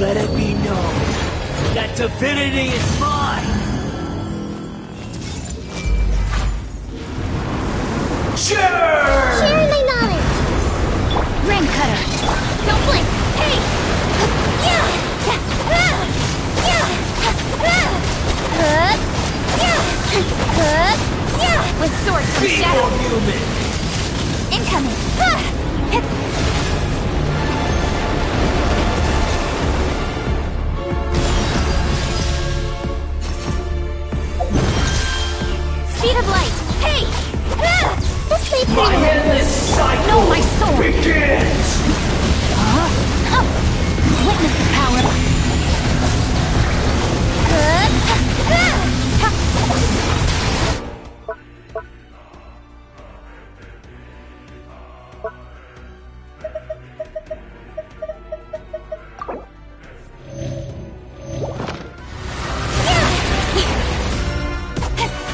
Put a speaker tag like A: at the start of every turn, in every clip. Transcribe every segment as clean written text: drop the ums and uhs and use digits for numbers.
A: Let it be known that divinity is mine!
B: Sharing my knowledge! Ring cutter! Don't blink! Hey! With swords from shadow!
A: Human!
B: Incoming! Speed of light! Hey! This may be
A: my endless cycle
B: no, my sword
A: begins!
B: Witness the power!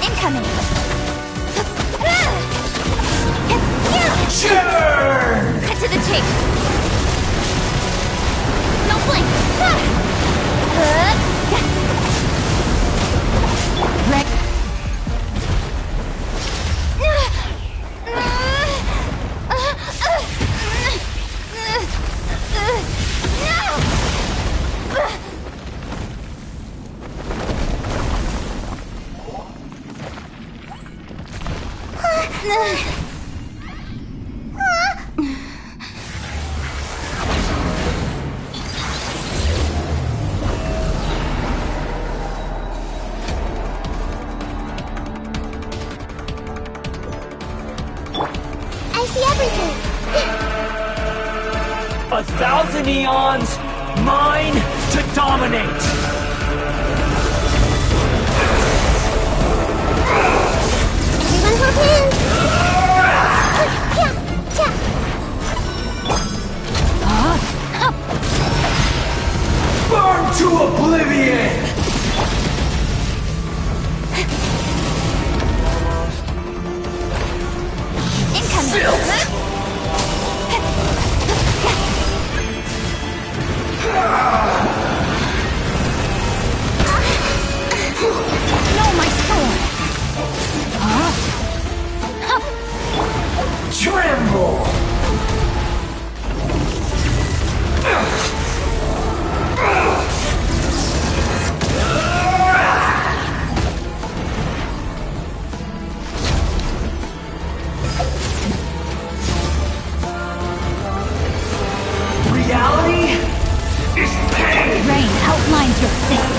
B: Incoming! Cut to the chase! No blink! Right. I see everything!
A: 1,000 eons, mine to dominate!
B: Everyone hold hands!
A: Burn to oblivion!
B: Incoming! No, my sword!
A: Tremble! Reality is pain!
B: Rain outlines your fate.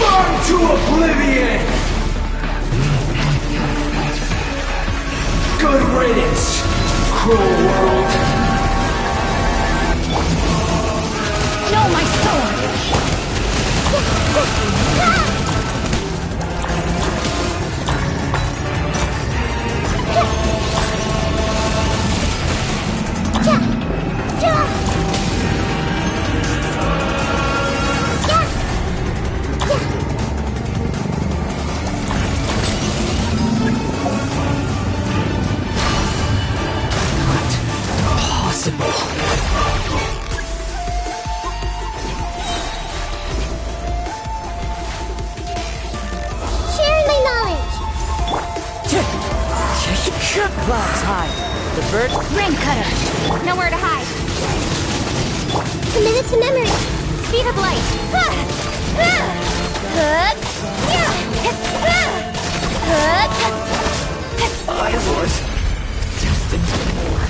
A: Burn to oblivion! Good riddance, cruel world!
B: No, my sword!
A: Possible.
B: Sharing my knowledge!
A: Clouds high. The birds.
B: Ring cutter! Nowhere to hide! Committed to memory! Speed of light!
A: I was destined for more.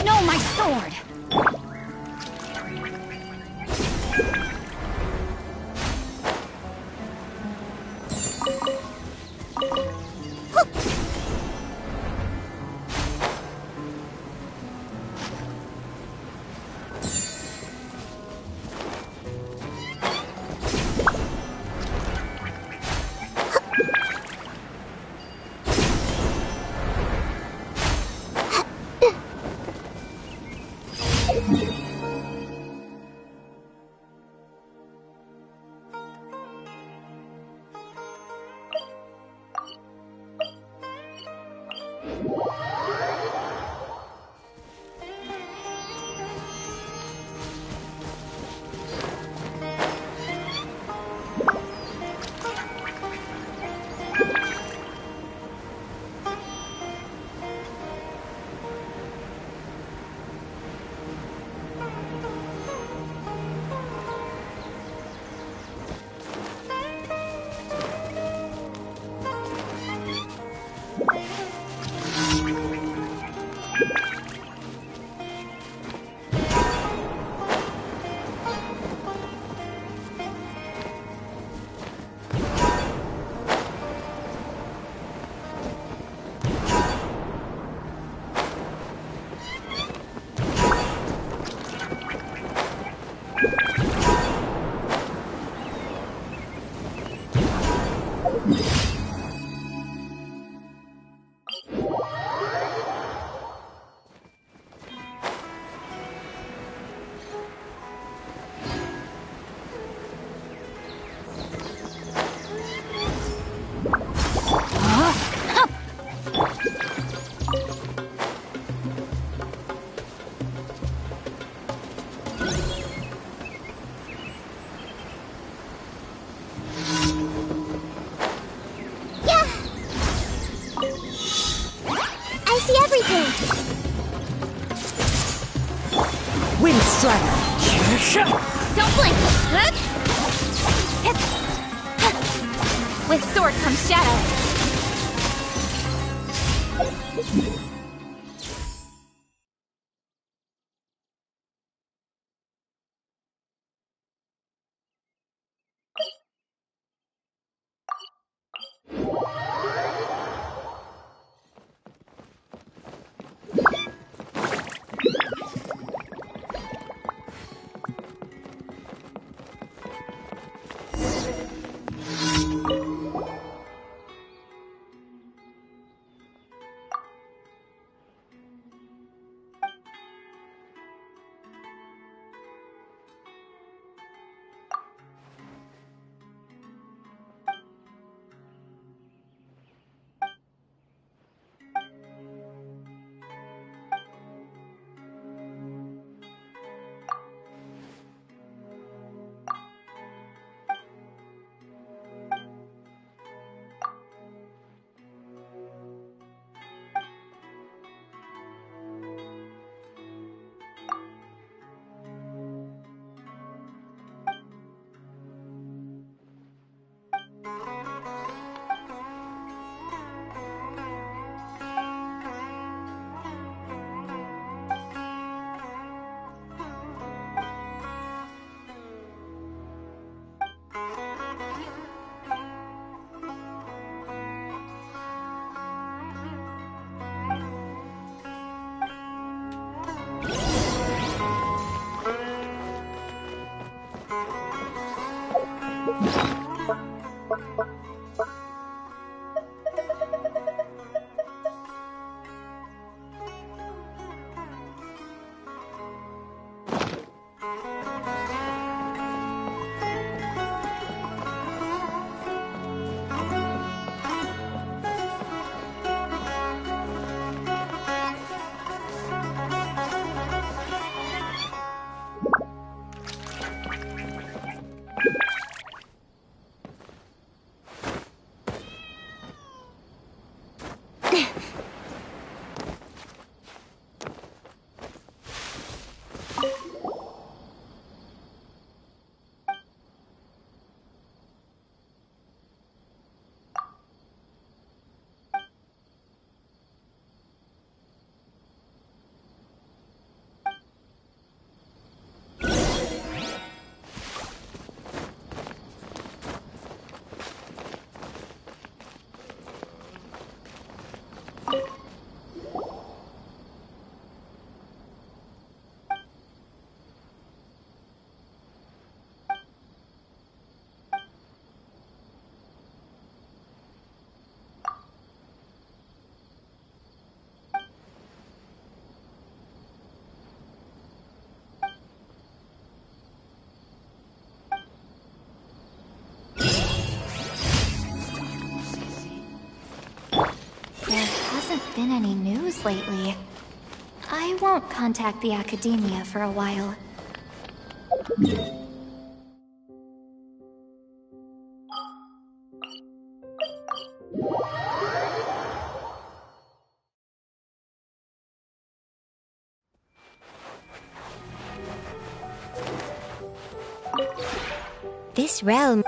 B: No, my sword!
A: Wind Strider!
B: Don't blink! With sword comes shadow. hasn't been any news lately. I won't contact the academia for a while. This realm...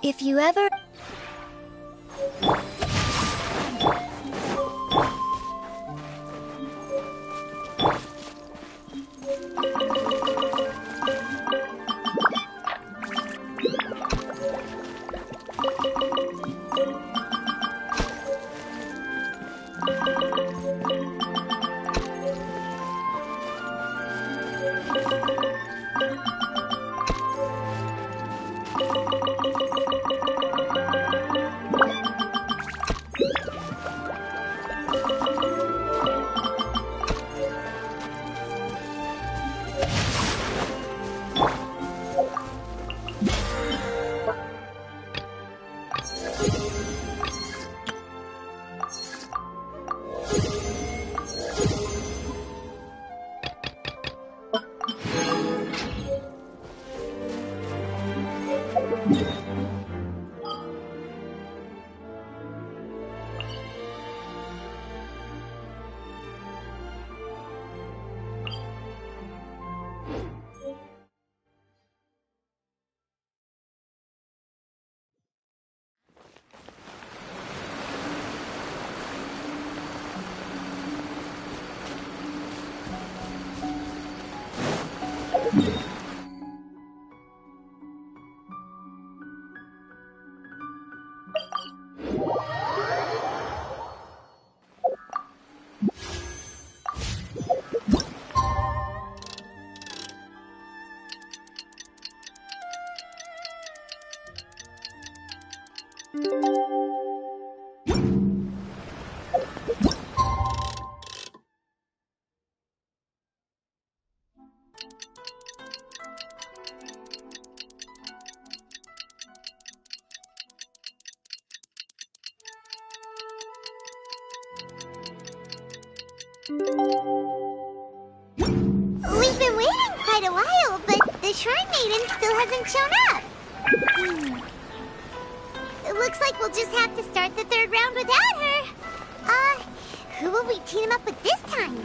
B: If you ever...
C: We've been waiting quite a while, but the Shrine Maiden still hasn't shown up. It looks like we'll just have to start the third round without her. Who will we team up with this time?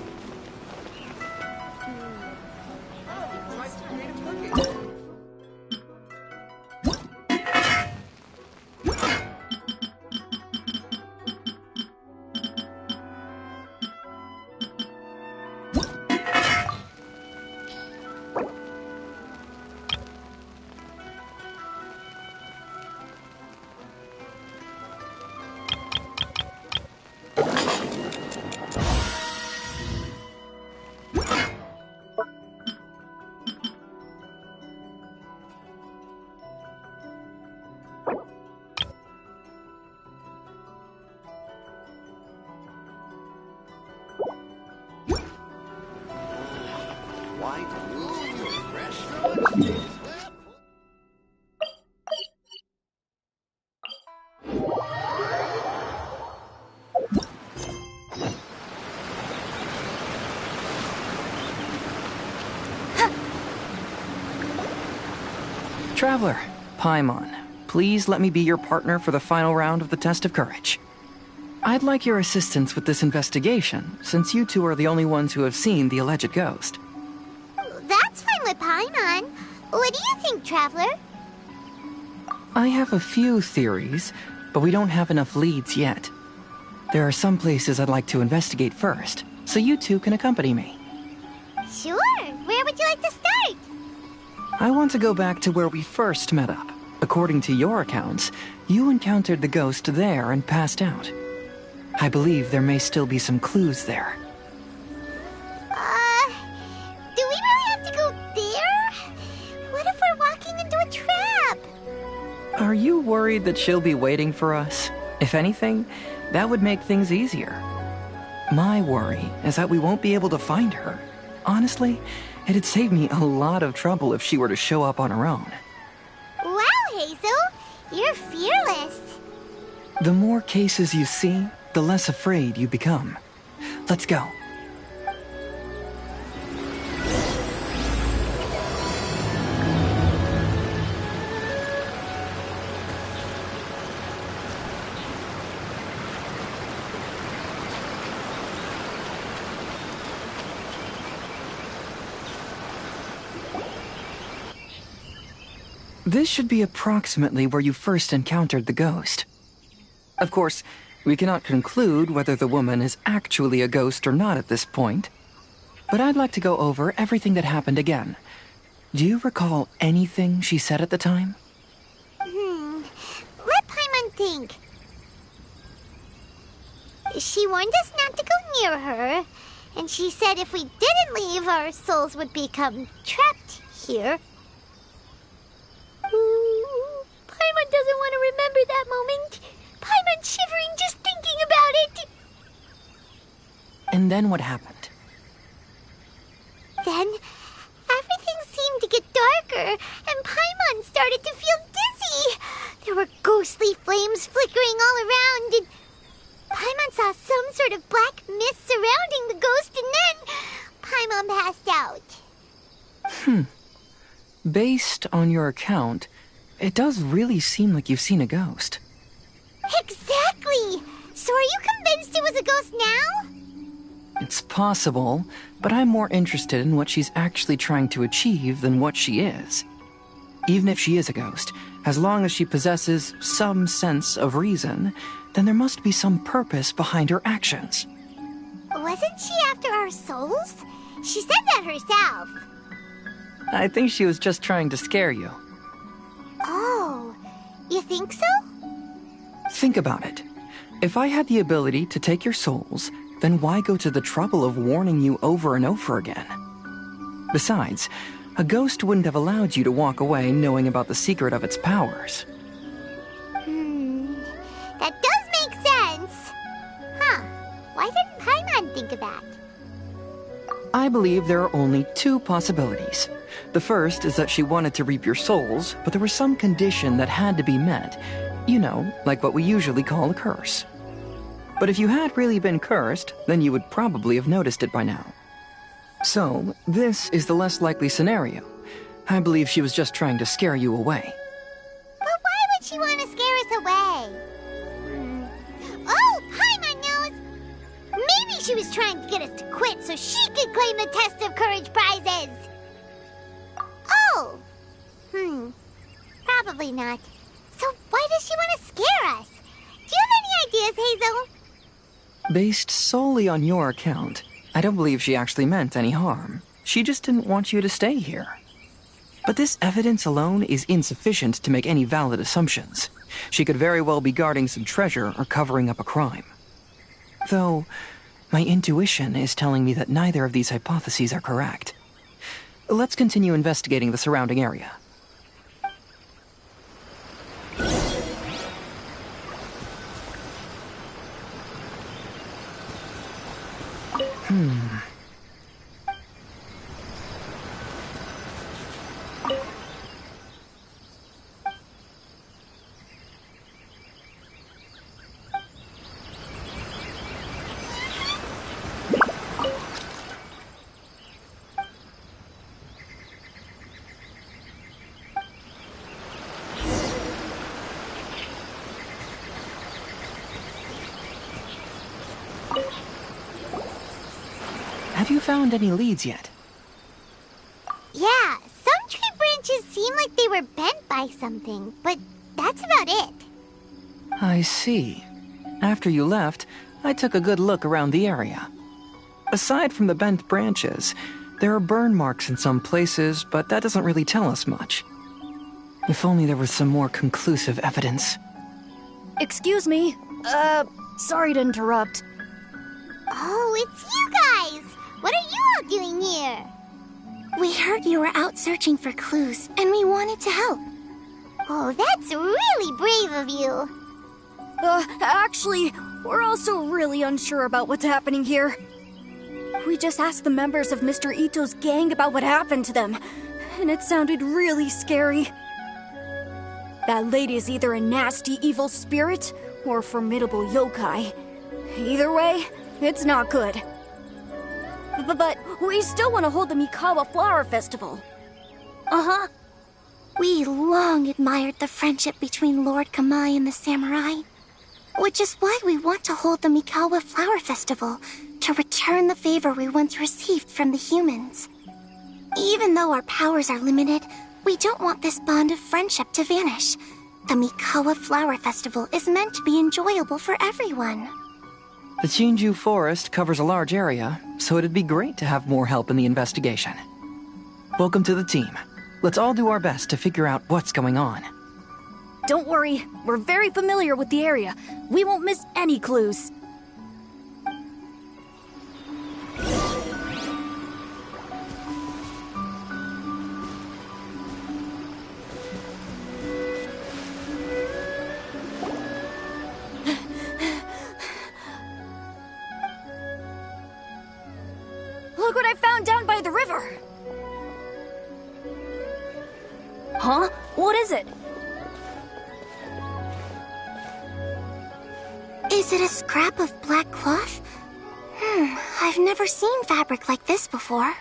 D: Traveler, Paimon, please let me be your partner for the final round of the test of courage. I'd like your assistance with this investigation, since you two are the only ones who have seen the alleged ghost.
C: That's fine with Paimon. What do you think, Traveler?
D: I have a few theories, but we don't have enough leads yet. There are some places I'd like to investigate first, so you two can accompany me.
C: Sure. Where would you like to start?
D: I want to go back to where we first met up. According to your accounts, you encountered the ghost there and passed out. I believe there may still be some clues there.
C: Do we really have to go there? What if we're walking into a trap?
D: Are you worried that she'll be waiting for us? If anything, that would make things easier. My worry is that we won't be able to find her. Honestly, it'd save me a lot of trouble if she were to show up on her own.
C: Wow, Hazel! You're fearless.
D: The more cases you see, the less afraid you become. Let's go. This should be approximately where you first encountered the ghost. Of course, we cannot conclude whether the woman is actually a ghost or not at this point, but I'd like to go over everything that happened again. Do you recall anything she said at the time?
C: Let Paimon think. She warned us not to go near her, and she said if we didn't leave, our souls would become trapped here. Ooh, Paimon doesn't want to remember that moment. Paimon's shivering just thinking about it.
D: And then what happened?
C: Then, everything seemed to get darker, and Paimon started to feel dizzy. There were ghostly flames flickering all around, and Paimon saw some sort of black mist surrounding the ghost, and then Paimon passed out.
D: Based on your account, it does really seem like you've seen a ghost.
C: Exactly! So are you convinced it was a ghost now?
D: It's possible, but I'm more interested in what she's actually trying to achieve than what she is. Even if she is a ghost, as long as she possesses some sense of reason, then there must be some purpose behind her actions.
C: Wasn't she after our souls? She said that herself.
D: I think she was just trying to scare you.
C: Oh, you think so?
D: Think about it. If I had the ability to take your souls, then why go to the trouble of warning you over and over again? Besides, a ghost wouldn't have allowed you to walk away knowing about the secret of its powers.
C: That does make sense. Huh. Why didn't Paimon think of that?
D: I believe there are only two possibilities. The first is that she wanted to reap your souls, but there was some condition that had to be met. You know, like what we usually call a curse. But if you had really been cursed, then you would probably have noticed it by now. So, this is the less likely scenario. I believe she was just trying to scare you away.
C: But why would she want to scare us away? Oh, Paimon knows! Maybe she was trying to get us to quit so she could claim the Test of Courage prizes! Oh! Probably not. So why does she want to scare us? Do you have any ideas, Hazel?
D: Based solely on your account, I don't believe she actually meant any harm. She just didn't want you to stay here. But this evidence alone is insufficient to make any valid assumptions. She could very well be guarding some treasure or covering up a crime. Though, my intuition is telling me that neither of these hypotheses are correct. Let's continue investigating the surrounding area. Have you found any leads yet?
C: Yeah, some tree branches seem like they were bent by something, but that's about it.
D: I see. After you left, I took a good look around the area. Aside from the bent branches, there are burn marks in some places, but that doesn't really tell us much. If only there was some more conclusive evidence.
E: Excuse me. Sorry to interrupt.
C: Oh, it's you guys! What are you all doing here?
F: We heard you were out searching for clues, and we wanted to help.
C: Oh, that's really brave of you.
E: Actually, we're also really unsure about what's happening here. We just asked the members of Mr. Ito's gang about what happened to them, and it sounded really scary. That lady is either a nasty evil spirit or a formidable yokai. Either way, it's not good. But we still want to hold the Mikawa Flower Festival.
F: Uh-huh. We long admired the friendship between Lord Kamai and the samurai, which is why we want to hold the Mikawa Flower Festival, to return the favor we once received from the humans. Even though our powers are limited, we don't want this bond of friendship to vanish. The Mikawa Flower Festival is meant to be enjoyable for everyone.
D: The Chinju Forest covers a large area, so it'd be great to have more help in the investigation. Welcome to the team. Let's all do our best to figure out what's going on.
E: Don't worry, we're very familiar with the area. We won't miss any clues. Look what I found down by the river! Huh? What is it?
F: Is it a scrap of black cloth? I've never seen fabric like this before.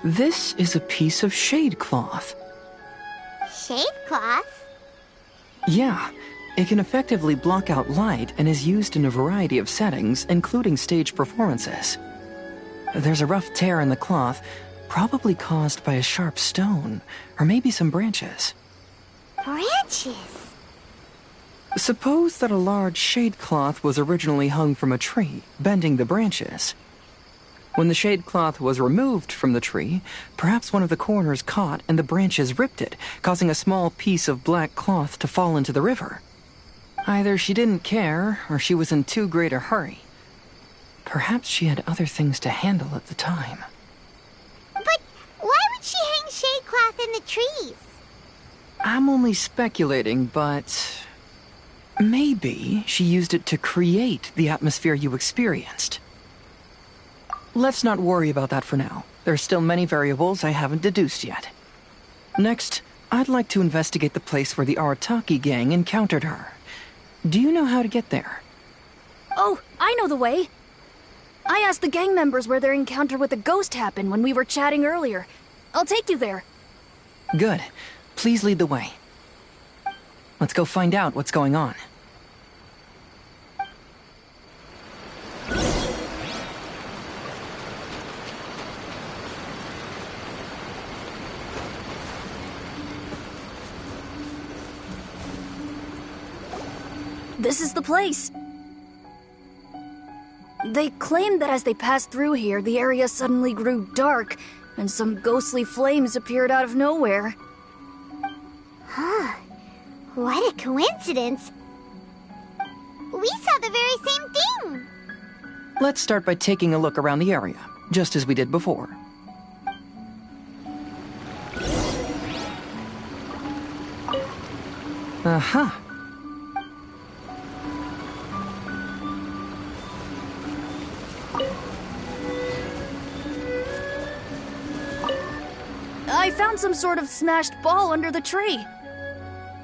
D: This is a piece of shade cloth.
C: Shade cloth?
D: Yeah, it can effectively block out light and is used in a variety of settings, including stage performances. There's a rough tear in the cloth, probably caused by a sharp stone, or maybe some branches.
C: Branches?
D: Suppose that a large shade cloth was originally hung from a tree, bending the branches. When the shade cloth was removed from the tree, perhaps one of the corners caught and the branches ripped it, causing a small piece of black cloth to fall into the river. Either she didn't care, or she was in too great a hurry. Perhaps she had other things to handle at the time.
C: But why would she hang shade cloth in the trees?
D: I'm only speculating, but maybe she used it to create the atmosphere you experienced. Let's not worry about that for now. There's still many variables I haven't deduced yet. Next, I'd like to investigate the place where the Arataki gang encountered her. Do you know how to get there?
E: Oh, I know the way. I asked the gang members where their encounter with the ghost happened when we were chatting earlier. I'll take you there.
D: Good. Please lead the way. Let's go find out what's going on.
E: This is the place. They claimed that as they passed through here, the area suddenly grew dark, and some ghostly flames appeared out of nowhere.
C: Huh. What a coincidence. We saw the very same thing.
D: Let's start by taking a look around the area, just as we did before. Aha!
E: I found some sort of smashed ball under the tree.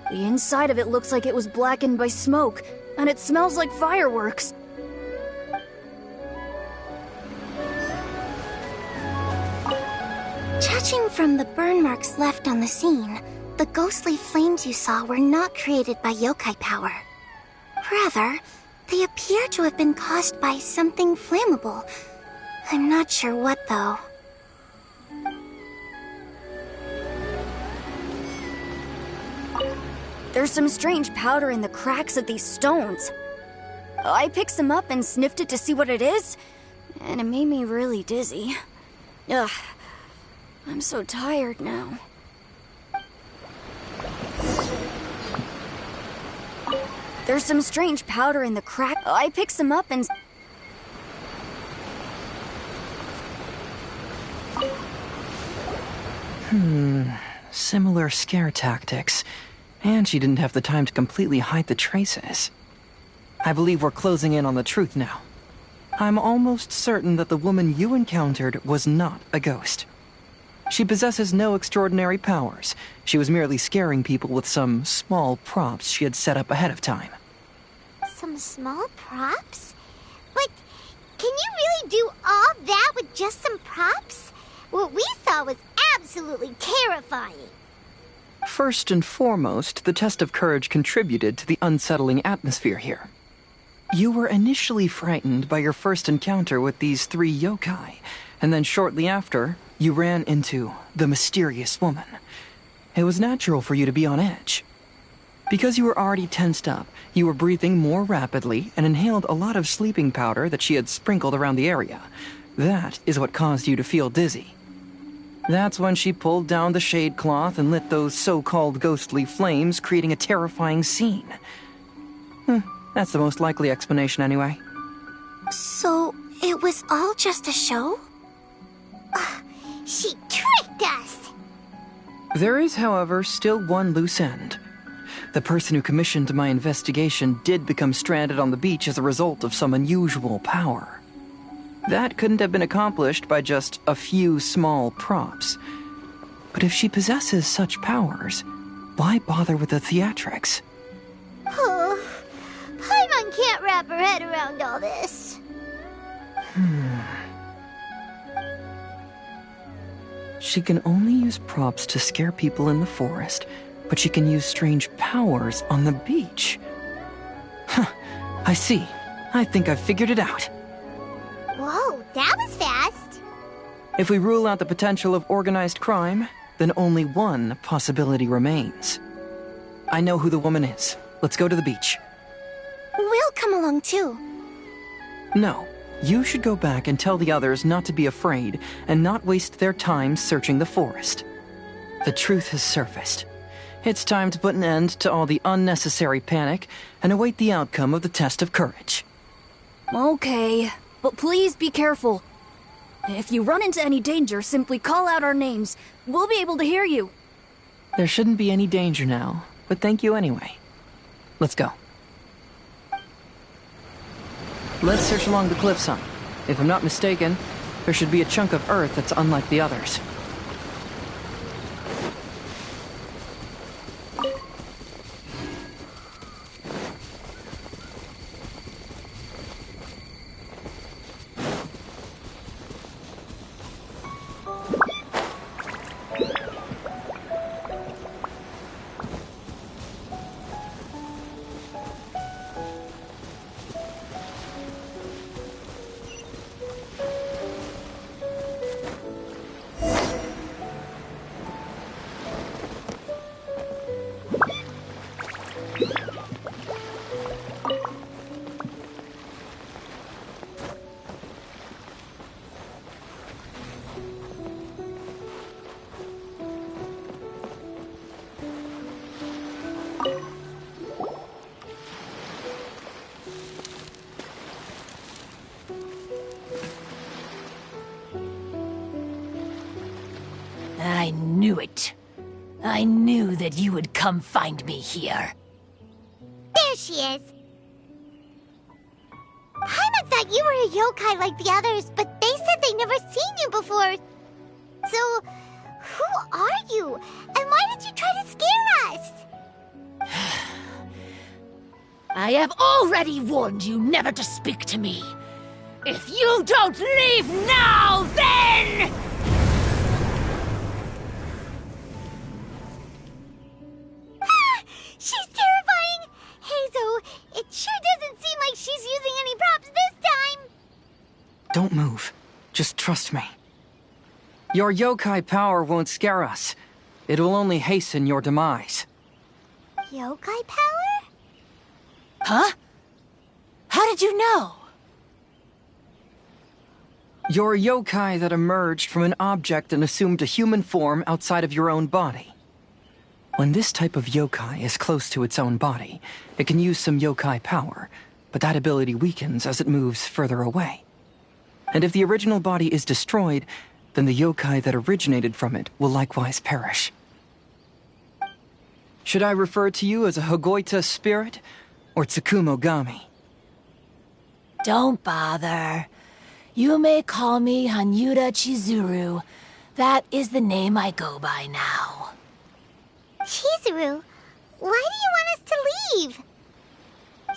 E: The inside of it looks like it was blackened by smoke, and it smells like fireworks.
F: Judging from the burn marks left on the scene, the ghostly flames you saw were not created by yokai power. Rather, they appear to have been caused by something flammable. I'm not sure what, though.
E: There's some strange powder in the cracks of these stones. I picked some up and sniffed it to see what it is, and it made me really dizzy. Ugh, I'm so tired now. There's some strange powder in the crack. I picked some up and...
D: Similar scare tactics. And she didn't have the time to completely hide the traces. I believe we're closing in on the truth now. I'm almost certain that the woman you encountered was not a ghost. She possesses no extraordinary powers. She was merely scaring people with some small props she had set up ahead of time.
C: Some small props? But can you really do all that with just some props? What we saw was absolutely terrifying.
D: First and foremost, the test of courage contributed to the unsettling atmosphere here. You were initially frightened by your first encounter with these 3 yokai, and then shortly after, you ran into the mysterious woman. It was natural for you to be on edge. Because you were already tensed up, you were breathing more rapidly and inhaled a lot of sleeping powder that she had sprinkled around the area. That is what caused you to feel dizzy. That's when she pulled down the shade cloth and lit those so-called ghostly flames, creating a terrifying scene. That's the most likely explanation anyway.
F: So, it was all just a show?
C: She tricked us.
D: There is, however, still one loose end. The person who commissioned my investigation did become stranded on the beach as a result of some unusual power. That couldn't have been accomplished by just a few small props. But if she possesses such powers, why bother with the theatrics?
C: Oh, Paimon can't wrap her head around all this.
D: She can only use props to scare people in the forest, but she can use strange powers on the beach. Huh, I see. I think I've figured it out.
C: Whoa, that was fast.
D: If we rule out the potential of organized crime, then only one possibility remains. I know who the woman is. Let's go to the beach.
F: We'll come along too.
D: No, you should go back and tell the others not to be afraid and not waste their time searching the forest. The truth has surfaced. It's time to put an end to all the unnecessary panic and await the outcome of the test of courage.
E: Okay, but please be careful. If you run into any danger, simply call out our names. We'll be able to hear you.
D: There shouldn't be any danger now, but thank you anyway. Let's go. Let's search along the cliffside. If I'm not mistaken, there should be a chunk of earth that's unlike the others.
A: it. I knew that you would come find me here.
C: There she is. Paimon thought you were a yokai like the others, but they said they'd never seen you before. So, who are you? And why did you try to scare us?
A: I have already warned you never to speak to me. If you don't leave now, then...
C: She's terrifying! Hazel, it sure doesn't seem like she's using any props this time!
D: Don't move. Just trust me. Your yokai power won't scare us. It will only hasten your demise.
C: Yokai power?
A: Huh? How did you know?
D: You're a yokai that emerged from an object and assumed a human form outside of your own body. When this type of yokai is close to its own body, it can use some yokai power, but that ability weakens as it moves further away. And if the original body is destroyed, then the yokai that originated from it will likewise perish. Should I refer to you as a Hagoita spirit, or Tsukumogami?
A: Don't bother. You may call me Hanyuda Chizuru. That is the name I go by now.
C: Chizuru, why do you want us to leave?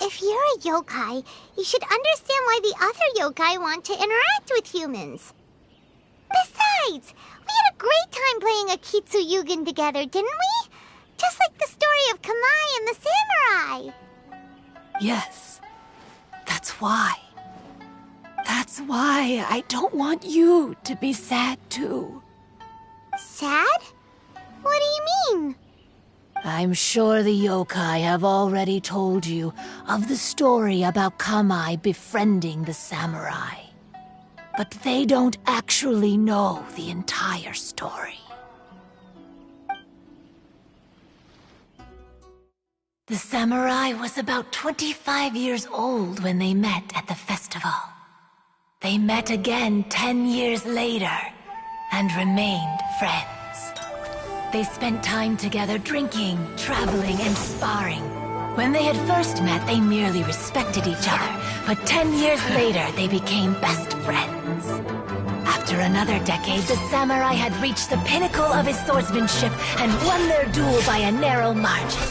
C: If you're a yokai, you should understand why the other yokai want to interact with humans. Besides, we had a great time playing Akitsu Yugen together, didn't we? Just like the story of Kamai and the samurai.
A: Yes, that's why. That's why I don't want you to be sad too.
C: Sad? What do you mean?
A: I'm sure the yokai have already told you of the story about Kamai befriending the samurai. But they don't actually know the entire story. The samurai was about 25 years old when they met at the festival. They met again 10 years later and remained friends. They spent time together drinking, traveling, and sparring. When they had first met, they merely respected each other, but 10 years later, they became best friends. After another decade, the samurai had reached the pinnacle of his swordsmanship and won their duel by a narrow margin.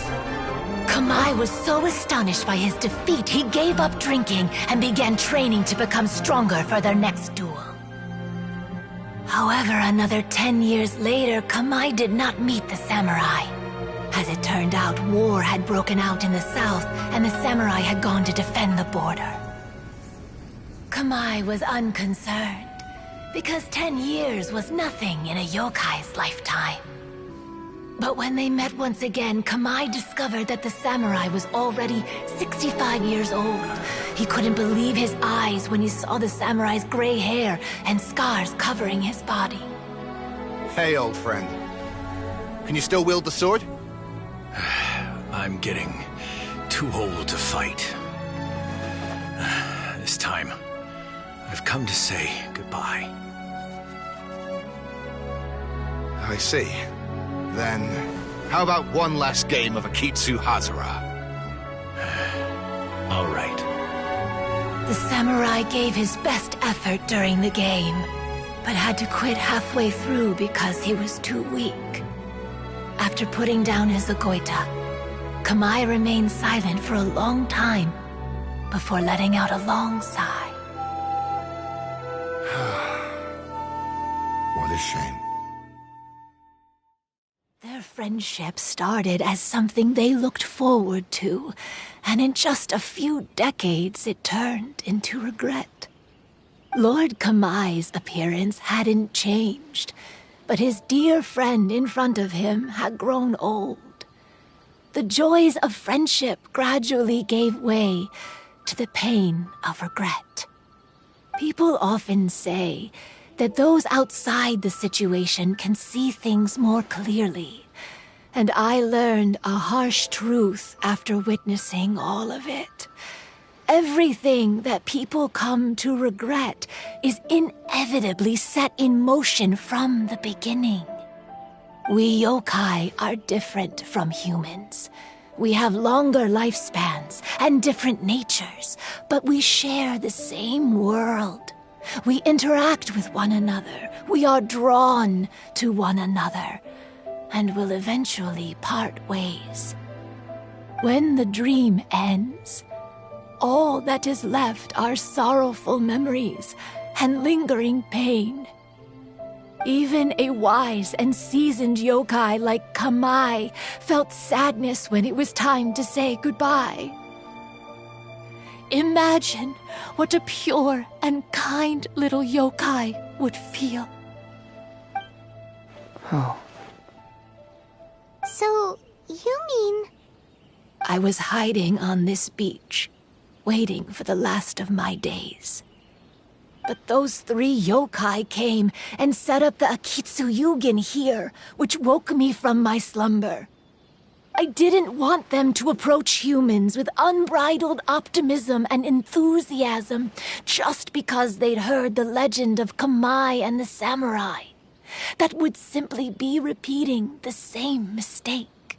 A: Kamai was so astonished by his defeat, he gave up drinking and began training to become stronger for their next duel. However, another 10 years later, Kamai did not meet the samurai. As it turned out, war had broken out in the south, and the samurai had gone to defend the border. Kamai was unconcerned, because 10 years was nothing in a yokai's lifetime. But when they met once again, Kamai discovered that the samurai was already 65 years old. He couldn't believe his eyes when he saw the samurai's gray hair and scars covering his body.
G: Hey, old friend. Can you still wield the sword?
H: I'm getting too old to fight. This time, I've come to say goodbye.
G: I see. Then, how about one last game of Akitsu Hazara?
H: All right.
A: The samurai gave his best effort during the game, but had to quit halfway through because he was too weak. After putting down his Agoita, Kamai remained silent for a long time before letting out a long sigh.
G: What a shame.
A: Their friendship started as something they looked forward to, and in just a few decades it turned into regret. Lord Kamai's appearance hadn't changed, but his dear friend in front of him had grown old. The joys of friendship gradually gave way to the pain of regret. People often say that those outside the situation can see things more clearly, and I learned a harsh truth after witnessing all of it. Everything that people come to regret is inevitably set in motion from the beginning. We yokai are different from humans. We have longer lifespans and different natures, but we share the same world. We interact with one another. We are drawn to one another, and will eventually part ways. When the dream ends, all that is left are sorrowful memories and lingering pain. Even a wise and seasoned yokai like Kamai felt sadness when it was time to say goodbye. Imagine what a pure and kind little yokai would feel.
D: Oh.
C: So, you mean...
A: I was hiding on this beach, waiting for the last of my days. But those 3 yokai came and set up the Akitsu here, which woke me from my slumber. I didn't want them to approach humans with unbridled optimism and enthusiasm just because they'd heard the legend of Kamai and the samurai. That would simply be repeating the same mistake.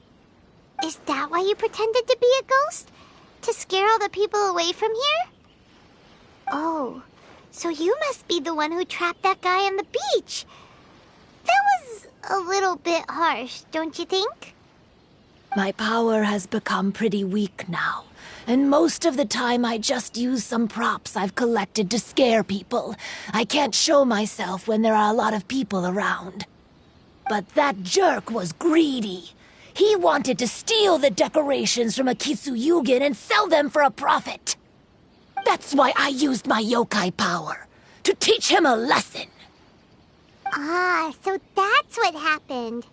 C: Is that why you pretended to be a ghost? To scare all the people away from here? Oh, so you must be the one who trapped that guy on the beach. That was a little bit harsh, don't you think?
A: My power has become pretty weak now, and most of the time I just use some props I've collected to scare people. I can't show myself when there are a lot of people around. But that jerk was greedy. He wanted to steal the decorations from Akitsu and sell them for a profit. That's why I used my yokai power, to teach him a lesson.
C: Ah, so that's what happened.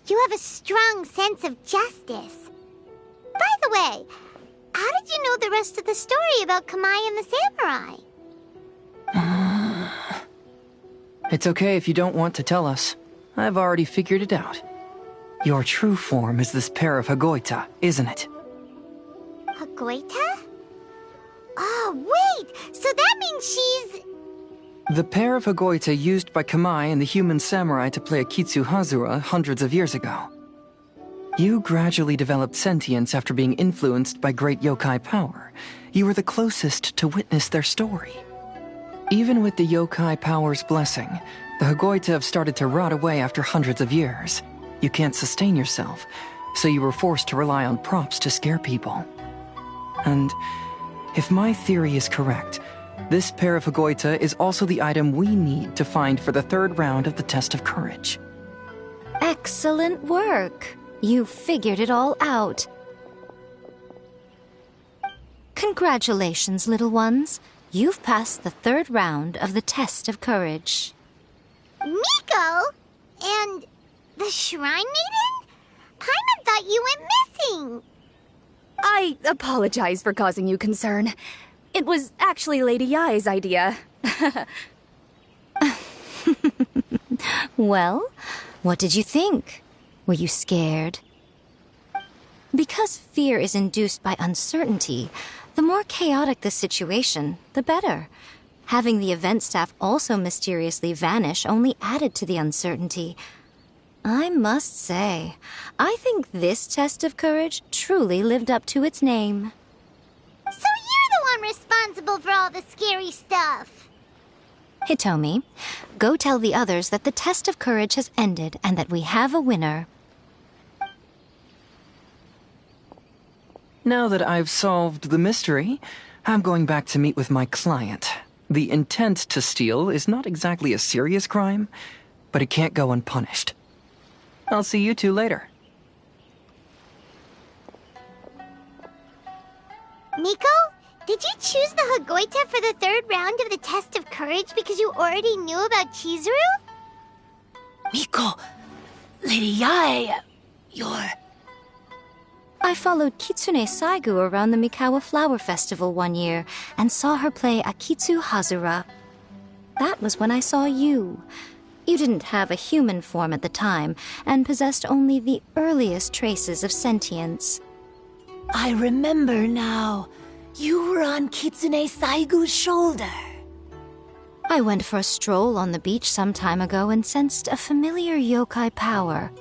C: You have a strong sense of justice. By the way, how did you know the rest of the story about Kamai and the samurai?
D: It's okay if you don't want to tell us. I've already figured it out. Your true form is this pair of Hagoita, isn't it?
C: Hagoita? Oh, wait! So that means she's...
D: The pair of Hagoita used by Kamai and the human samurai to play Akitsu hundreds of years ago. You gradually developed sentience after being influenced by great yokai power. You were the closest to witness their story. Even with the yokai power's blessing, the Hagoita have started to rot away after hundreds of years. You can't sustain yourself, so you were forced to rely on props to scare people. And if my theory is correct, this pair of Hagoita is also the item we need to find for the 3rd round of the test of courage.
E: Excellent work. You figured it all out. Congratulations, little ones. You've passed the 3rd round of the test of courage.
C: Miko? And the Shrine Maiden? Paimon thought you went missing.
I: I apologize for causing you concern. It was actually Lady Yai's idea.
E: Well, what did you think? Were you scared? Because fear is induced by uncertainty, the more chaotic the situation, the better. Having the event staff also mysteriously vanish only added to the uncertainty. I must say, I think this test of courage truly lived up to its name.
C: So you're the one responsible for all the scary stuff.
E: Hitomi, go tell the others that the test of courage has ended and that we have a winner.
D: Now that I've solved the mystery, I'm going back to meet with my client. The intent to steal is not exactly a serious crime, but it can't go unpunished. I'll see you two later.
C: Miko, did you choose the Hagoita for the 3rd round of the test of courage because you already knew about Chizuru?
A: Miko, Lady Yae, you're...
E: I followed Kitsune Saigu around the Mikawa Flower Festival one year and saw her play Akitsu Hazura. That was when I saw you. You didn't have a human form at the time and possessed only the earliest traces of sentience.
A: I remember now. You were on Kitsune Saigu's shoulder.
E: I went for a stroll on the beach some time ago and sensed a familiar yokai power.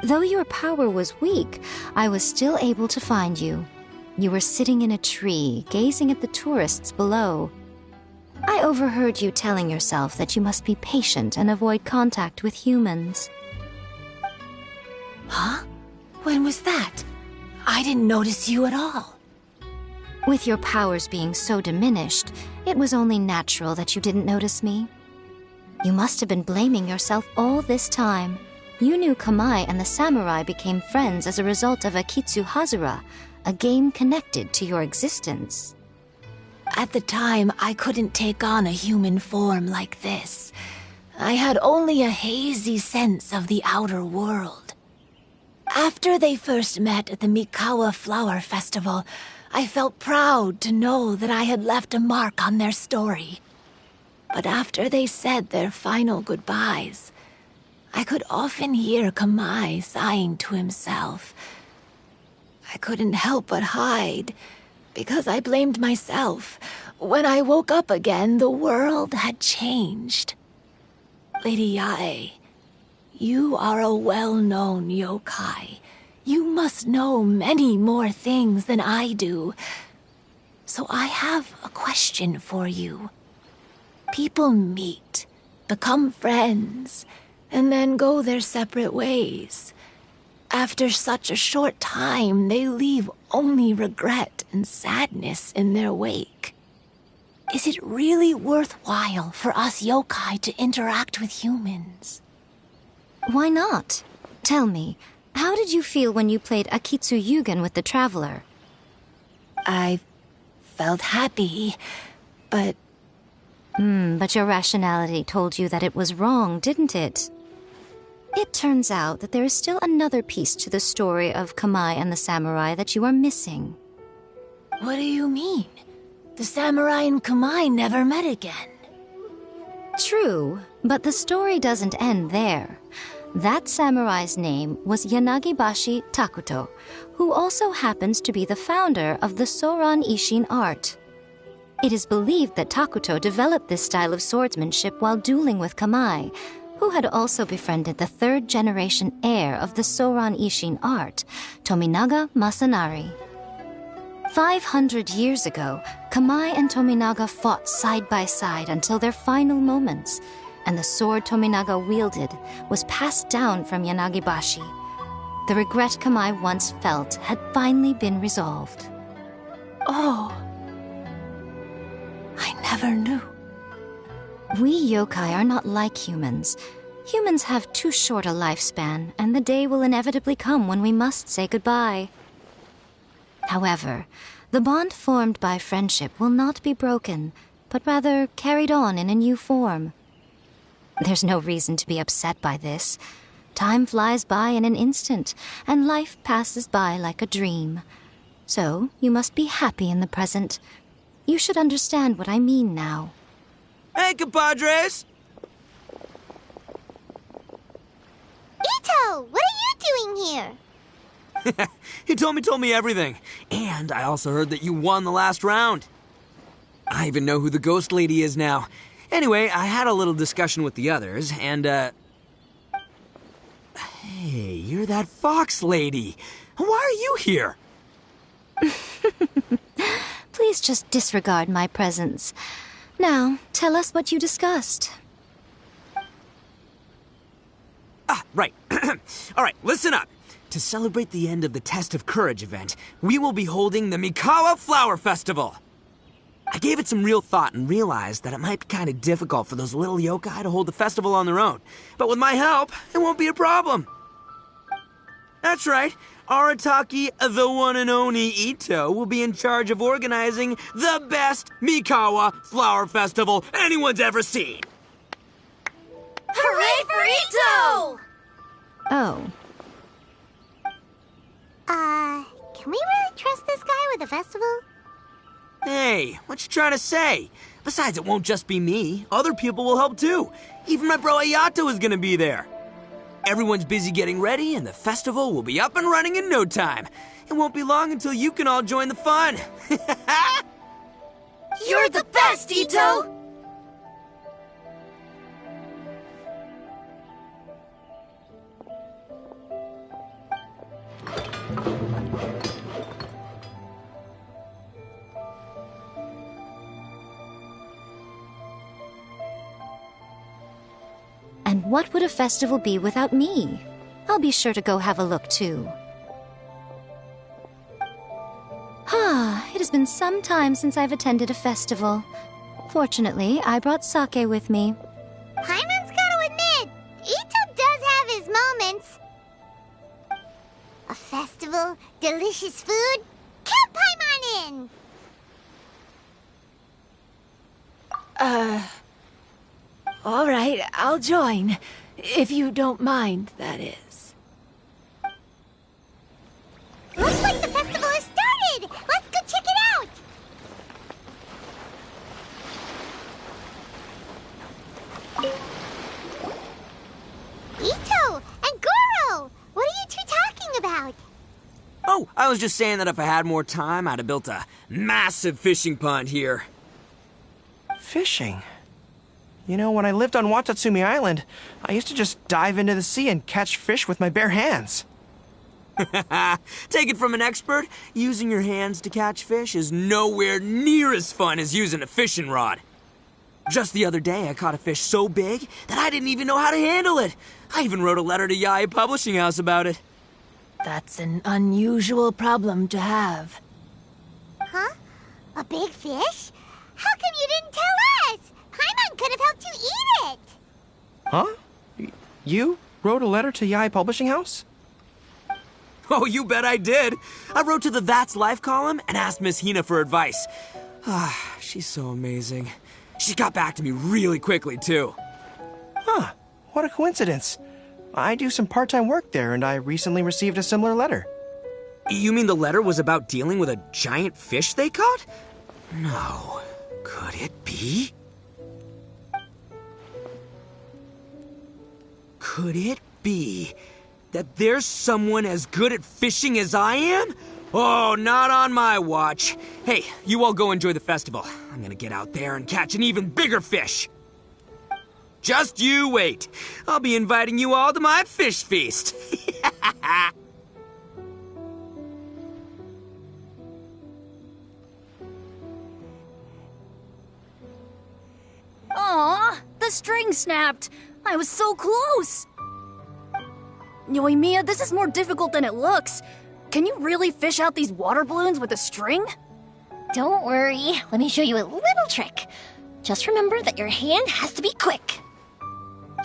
J: Though your power was weak, I was still able to find you. You were sitting in a tree, gazing at the tourists below. I overheard you telling yourself that you must be patient and avoid contact with humans.
A: Huh? When was that? I didn't notice you at all.
J: With your powers being so diminished, it was only natural that you didn't notice me. You must have been blaming yourself all this time. You knew Kamai and the samurai became friends as a result of Akitsu Hazura, a game connected to your existence.
A: At the time, I couldn't take on a human form like this. I had only a hazy sense of the outer world. After they first met at the Mikawa Flower Festival, I felt proud to know that I had left a mark on their story. But after they said their final goodbyes, I could often hear Kamai sighing to himself. I couldn't help but hide, because I blamed myself. When I woke up again, the world had changed. Lady Yae, you are a well-known yokai. You must know many more things than I do. So I have a question for you. People meet, become friends, and then go their separate ways. After such a short time, they leave only regret and sadness in their wake. Is it really worthwhile for us yokai to interact with humans?
J: Why not? Tell me, how did you feel when you played Akitsu Yugen with the Traveler?
A: I felt happy, but...
J: But your rationality told you that it was wrong, didn't it? It turns out that there is still another piece to the story of Kamai and the samurai that you are missing.
A: What do you mean? The samurai and Kamai never met again.
J: True, but the story doesn't end there. That samurai's name was Yanagibashi Takuto, who also happens to be the founder of the Soran Ishin art. It is believed that Takuto developed this style of swordsmanship while dueling with Kamai, who had also befriended the third-generation heir of the Soran Ishin art, Tominaga Masanari. 500 years ago, Kamai and Tominaga fought side by side until their final moments, and the sword Tominaga wielded was passed down from Yanagibashi. The regret Kamai once felt had finally been resolved.
A: Oh, I never knew.
J: We yokai are not like humans. Humans have too short a lifespan, and the day will inevitably come when we must say goodbye. However, the bond formed by friendship will not be broken, but rather carried on in a new form. There's no reason to be upset by this. Time flies by in an instant, and life passes by like a dream. So, you must be happy in the present. You should understand what I mean now.
K: Hey, compadres!
C: Ito, what are you doing here?
K: He told me everything. And I also heard that you won the last round. I even know who the ghost lady is now. Anyway, I had a little discussion with the others, and, Hey, you're that fox lady. Why are you here?
J: Please just disregard my presence. Now, tell us what you discussed.
K: Right. All right, listen up. To celebrate the end of the Test of Courage event, we will be holding the Mikawa Flower Festival. I gave it some real thought and realized that it might be kind of difficult for those little yokai to hold the festival on their own. But with my help, it won't be a problem. That's right. Arataki, the one and only Ito, will be in charge of organizing the best Mikawa Flower Festival anyone's ever seen.
E: Hooray for Ito!
J: Oh.
C: Can we really trust this guy with the festival?
K: Hey, what you trying to say? Besides, it won't just be me. Other people will help too. Even my bro Ayato is gonna be there. Everyone's busy getting ready, and the festival will be up and running in no time. It won't be long until you can all join the fun.
E: You're the best, Ito!
J: what would a festival be without me? I'll be sure to go have a look too. It has been some time since I've attended a festival. Fortunately, I brought sake with me.
C: Paimon's gotta admit, Ito does have his moments. A festival, delicious food, count Paimon in!
A: All right, I'll join. If you don't mind, that is.
C: Looks like the festival has started! Let's go check it out! Ito and Goro! What are you two talking about?
K: Oh, I was just saying that if I had more time, I'd have built a massive fishing pond here.
L: Fishing? You know, when I lived on Watatsumi Island, I used to just dive into the sea and catch fish with my bare hands.
K: Take it from an expert, using your hands to catch fish is nowhere near as fun as using a fishing rod. Just the other day, I caught a fish so big that I didn't even know how to handle it. I even wrote a letter to Yae Publishing House about it.
A: That's an unusual problem to have.
C: Huh? A big fish? How come you didn't tell us? Paimon could have helped you eat it!
L: Huh? You wrote a letter to Yae Publishing House?
K: Oh, you bet I did. I wrote to the That's Life column and asked Miss Hina for advice. She's so amazing. She got back to me really quickly, too.
L: Huh. What a coincidence. I do some part-time work there, and I recently received a similar letter.
K: You mean the letter was about dealing with a giant fish they caught? No. Could it be? Could it be that there's someone as good at fishing as I am? Oh, not on my watch. Hey, you all go enjoy the festival. I'm gonna get out there and catch an even bigger fish. Just you wait. I'll be inviting you all to my fish feast.
E: Aw, the string snapped. I was so close. Yoimiya, this is more difficult than it looks. Can you really fish out these water balloons with a string?
F: Don't worry, let me show you a little trick. Just remember that your hand has to be quick.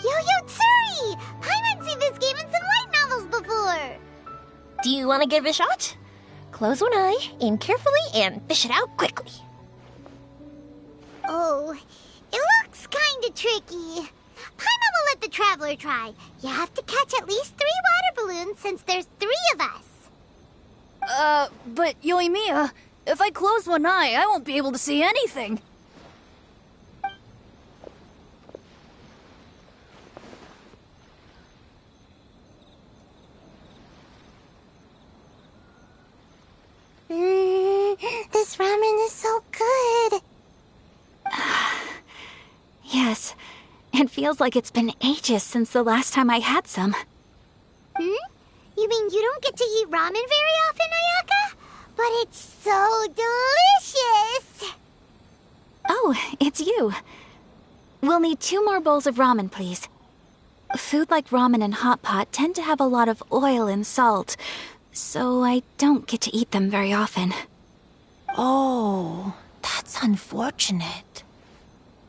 C: Yo-Yo Tsuri! Paimon's seen this game in some light novels before!
F: Do you want to give it a shot? Close one eye, aim carefully, and fish it out quickly.
C: Oh, it looks kinda tricky. Paimon will let the traveler try. You have to catch at least 3 water balloons since there's 3 of us.
E: But Yoimiya, if I close one eye, I won't be able to see anything.
C: This ramen is so good.
I: Yes, it feels like it's been ages since the last time I had some.
C: You mean you don't get to eat ramen very often, Ayaka? But it's so delicious!
I: Oh, it's you. We'll need 2 more bowls of ramen, please. Food like ramen and hot pot tend to have a lot of oil and salt, so I don't get to eat them very often.
A: Oh, that's unfortunate.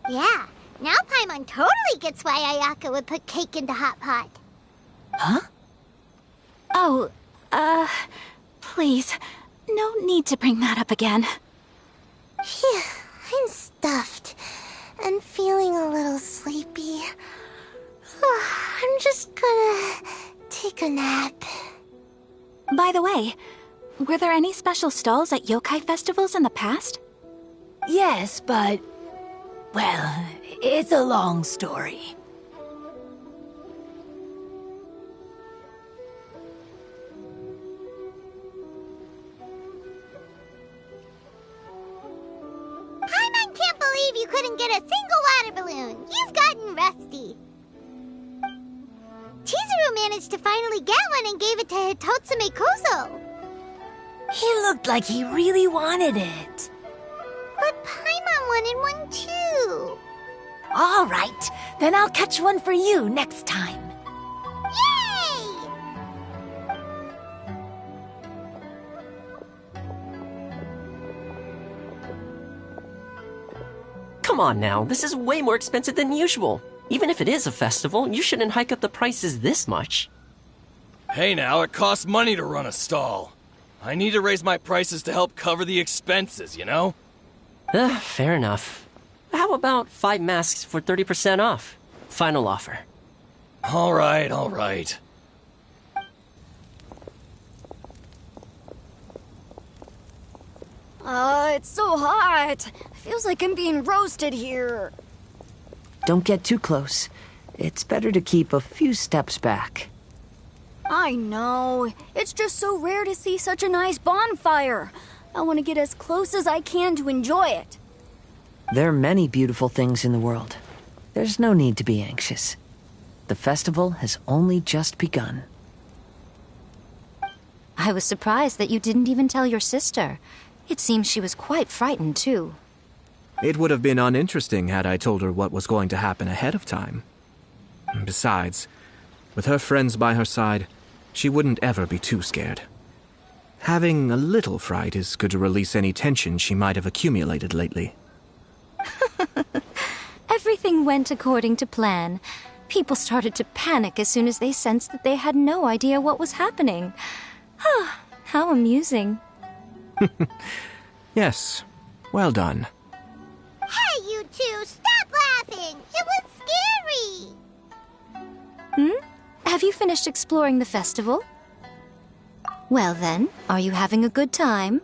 C: Yeah, now Paimon totally gets why Ayaka would put cake into hot pot.
A: Huh?
I: Oh, please, no need to bring that up again.
C: Phew, I'm stuffed and feeling a little sleepy. I'm just gonna take a nap.
I: By the way, were there any special stalls at yokai festivals in the past?
A: Yes, but... well, it's a long story.
C: Paimon can't believe you couldn't get a single water balloon. You've gotten rusty. Chizuru managed to finally get one and gave it to Hitotsume Kozo.
A: He looked like he really wanted it.
C: But Paimon wanted one too.
A: All right, then I'll catch one for you next time.
C: Yay!
M: Come on now, this is way more expensive than usual. Even if it is a festival, you shouldn't hike up the prices this much.
N: Hey now, it costs money to run a stall. I need to raise my prices to help cover the expenses, you know?
M: Fair enough. How about 5 masks for 30% off? Final offer.
N: All right.
E: It's so hot. Feels like I'm being roasted here.
O: Don't get too close. It's better to keep a few steps back.
E: I know. It's just so rare to see such a nice bonfire. I want to get as close as I can to enjoy it.
O: There are many beautiful things in the world. There's no need to be anxious. The festival has only just begun.
J: I was surprised that you didn't even tell your sister. It seems she was quite frightened, too.
H: It would have been uninteresting had I told her what was going to happen ahead of time. Besides, with her friends by her side, she wouldn't ever be too scared. Having a little fright is good to release any tension she might have accumulated lately.
J: Everything went according to plan. People started to panic as soon as they sensed that they had no idea what was happening. How amusing.
H: Yes, well done.
C: Hey, you two, stop laughing! It was scary!
J: Have you finished exploring the festival? Well then, are you having a good time?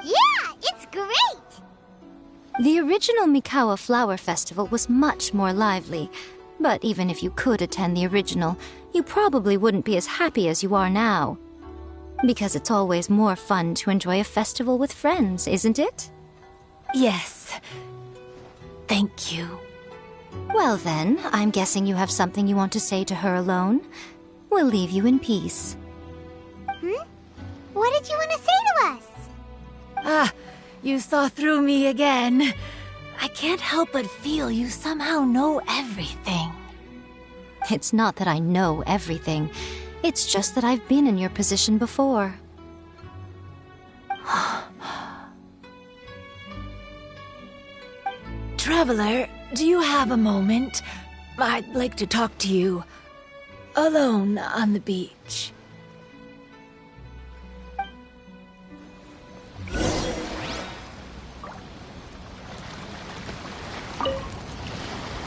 C: Yeah, it's great!
J: The original Mikawa Flower Festival was much more lively, but even if you could attend the original, you probably wouldn't be as happy as you are now. Because it's always more fun to enjoy a festival with friends, isn't it?
A: Yes. Thank you.
J: Well then, I'm guessing you have something you want to say to her alone. We'll leave you in peace.
C: What did you want to say to us?
A: You saw through me again. I can't help but feel you somehow know everything.
J: It's not that I know everything. It's just that I've been in your position before.
A: Traveler, do you have a moment? I'd like to talk to you. Alone on the beach.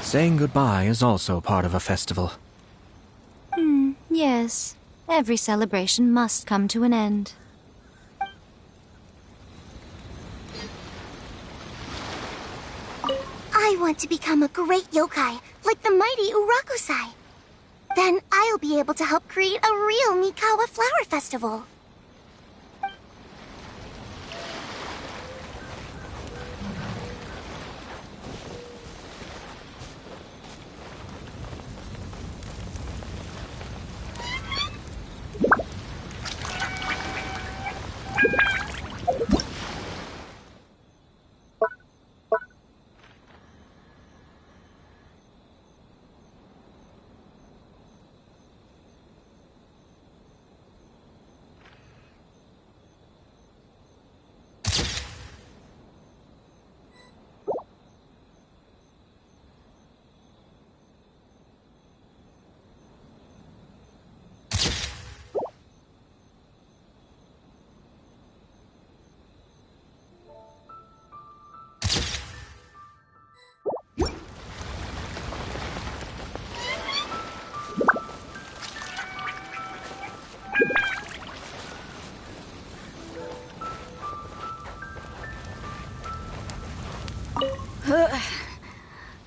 H: Saying goodbye is also part of a festival.
J: Yes. Every celebration must come to an end.
F: I want to become a great yokai, like the mighty Urakusai. Then I'll be able to help create a real Mikawa Flower Festival.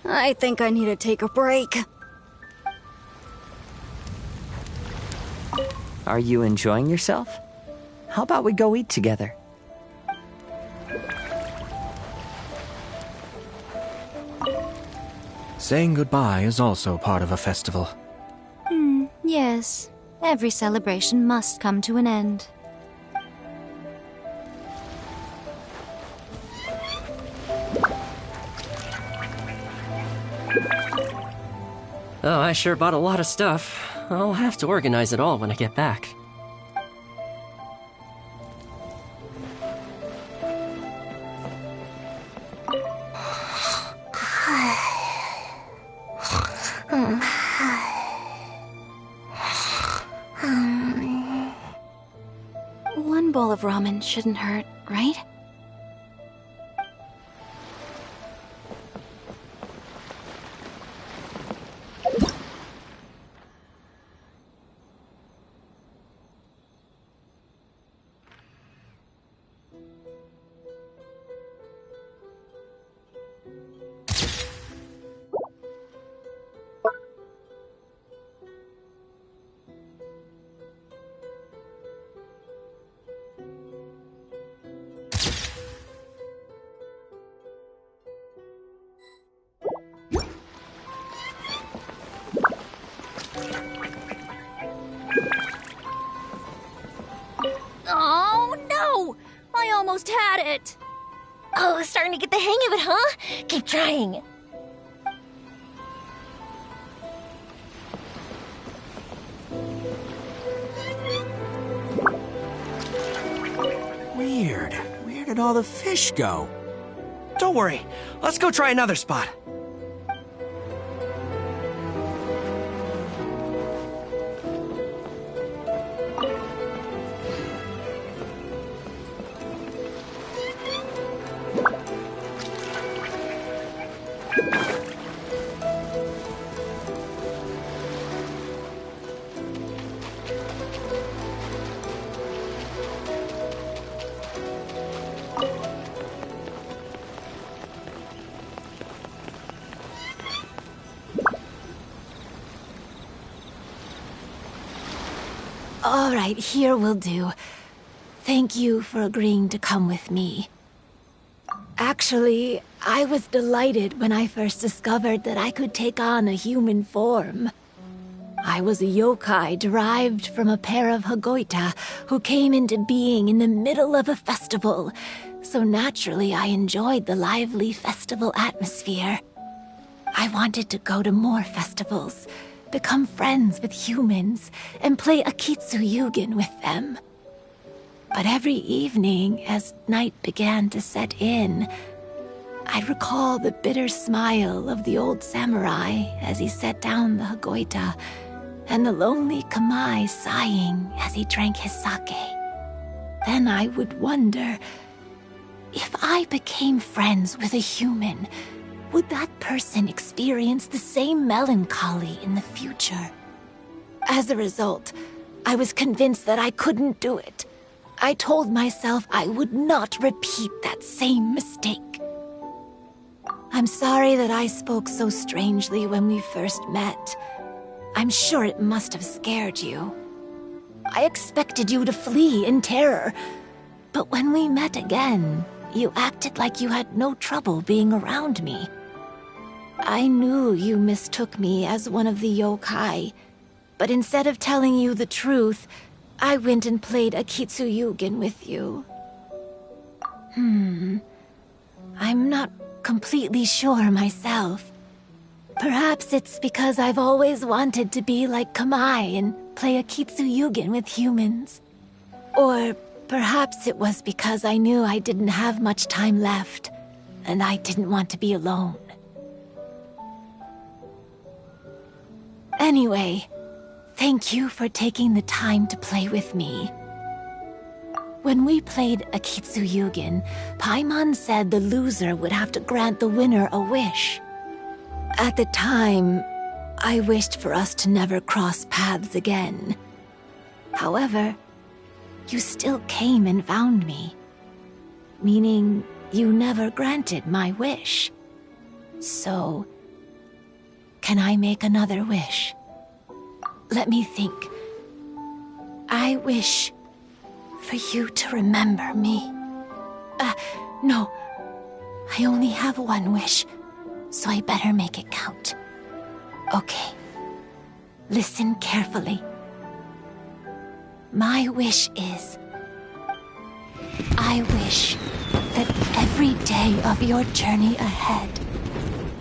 E: I think I need to take a break.
O: Are you enjoying yourself? How about we go eat together?
H: Saying goodbye is also part of a festival.
J: Yes. Every celebration must come to an end.
M: Oh, I sure bought a lot of stuff. I'll have to organize it all when I get back.
I: One bowl of ramen shouldn't hurt, right?
E: Oh, no! I almost had it!
C: Oh, starting to get the hang of it, huh? Keep trying.
K: Weird. Where did all the fish go?
L: Don't worry. Let's go try another spot.
A: All right, here will do. Thank you for agreeing to come with me. Actually, I was delighted when I first discovered that I could take on a human form. I was a yokai derived from a pair of Hagoita who came into being in the middle of a festival, so naturally I enjoyed the lively festival atmosphere. I wanted to go to more festivals, become friends with humans, and play Akitsu with them. But every evening, as night began to set in, I'd recall the bitter smile of the old samurai as he set down the Hagoita, and the lonely Kamai sighing as he drank his sake. Then I would wonder, if I became friends with a human, would that person experience the same melancholy in the future? As a result, I was convinced that I couldn't do it. I told myself I would not repeat that same mistake. I'm sorry that I spoke so strangely when we first met. I'm sure it must have scared you. I expected you to flee in terror, but when we met again, you acted like you had no trouble being around me. I knew you mistook me as one of the yokai, but instead of telling you the truth, I went and played Akitsu with you. I'm not completely sure myself. Perhaps it's because I've always wanted to be like Kamai and play Akitsu with humans. Or perhaps it was because I knew I didn't have much time left, and I didn't want to be alone. Anyway, thank you for taking the time to play with me. When we played Akitsu Paimon said the loser would have to grant the winner a wish. At the time, I wished for us to never cross paths again. However, you still came and found me, meaning you never granted my wish. So, can I make another wish? Let me think. I wish for you to remember me. No. I only have one wish, so I better make it count. Okay. Listen carefully. My wish is, I wish that every day of your journey ahead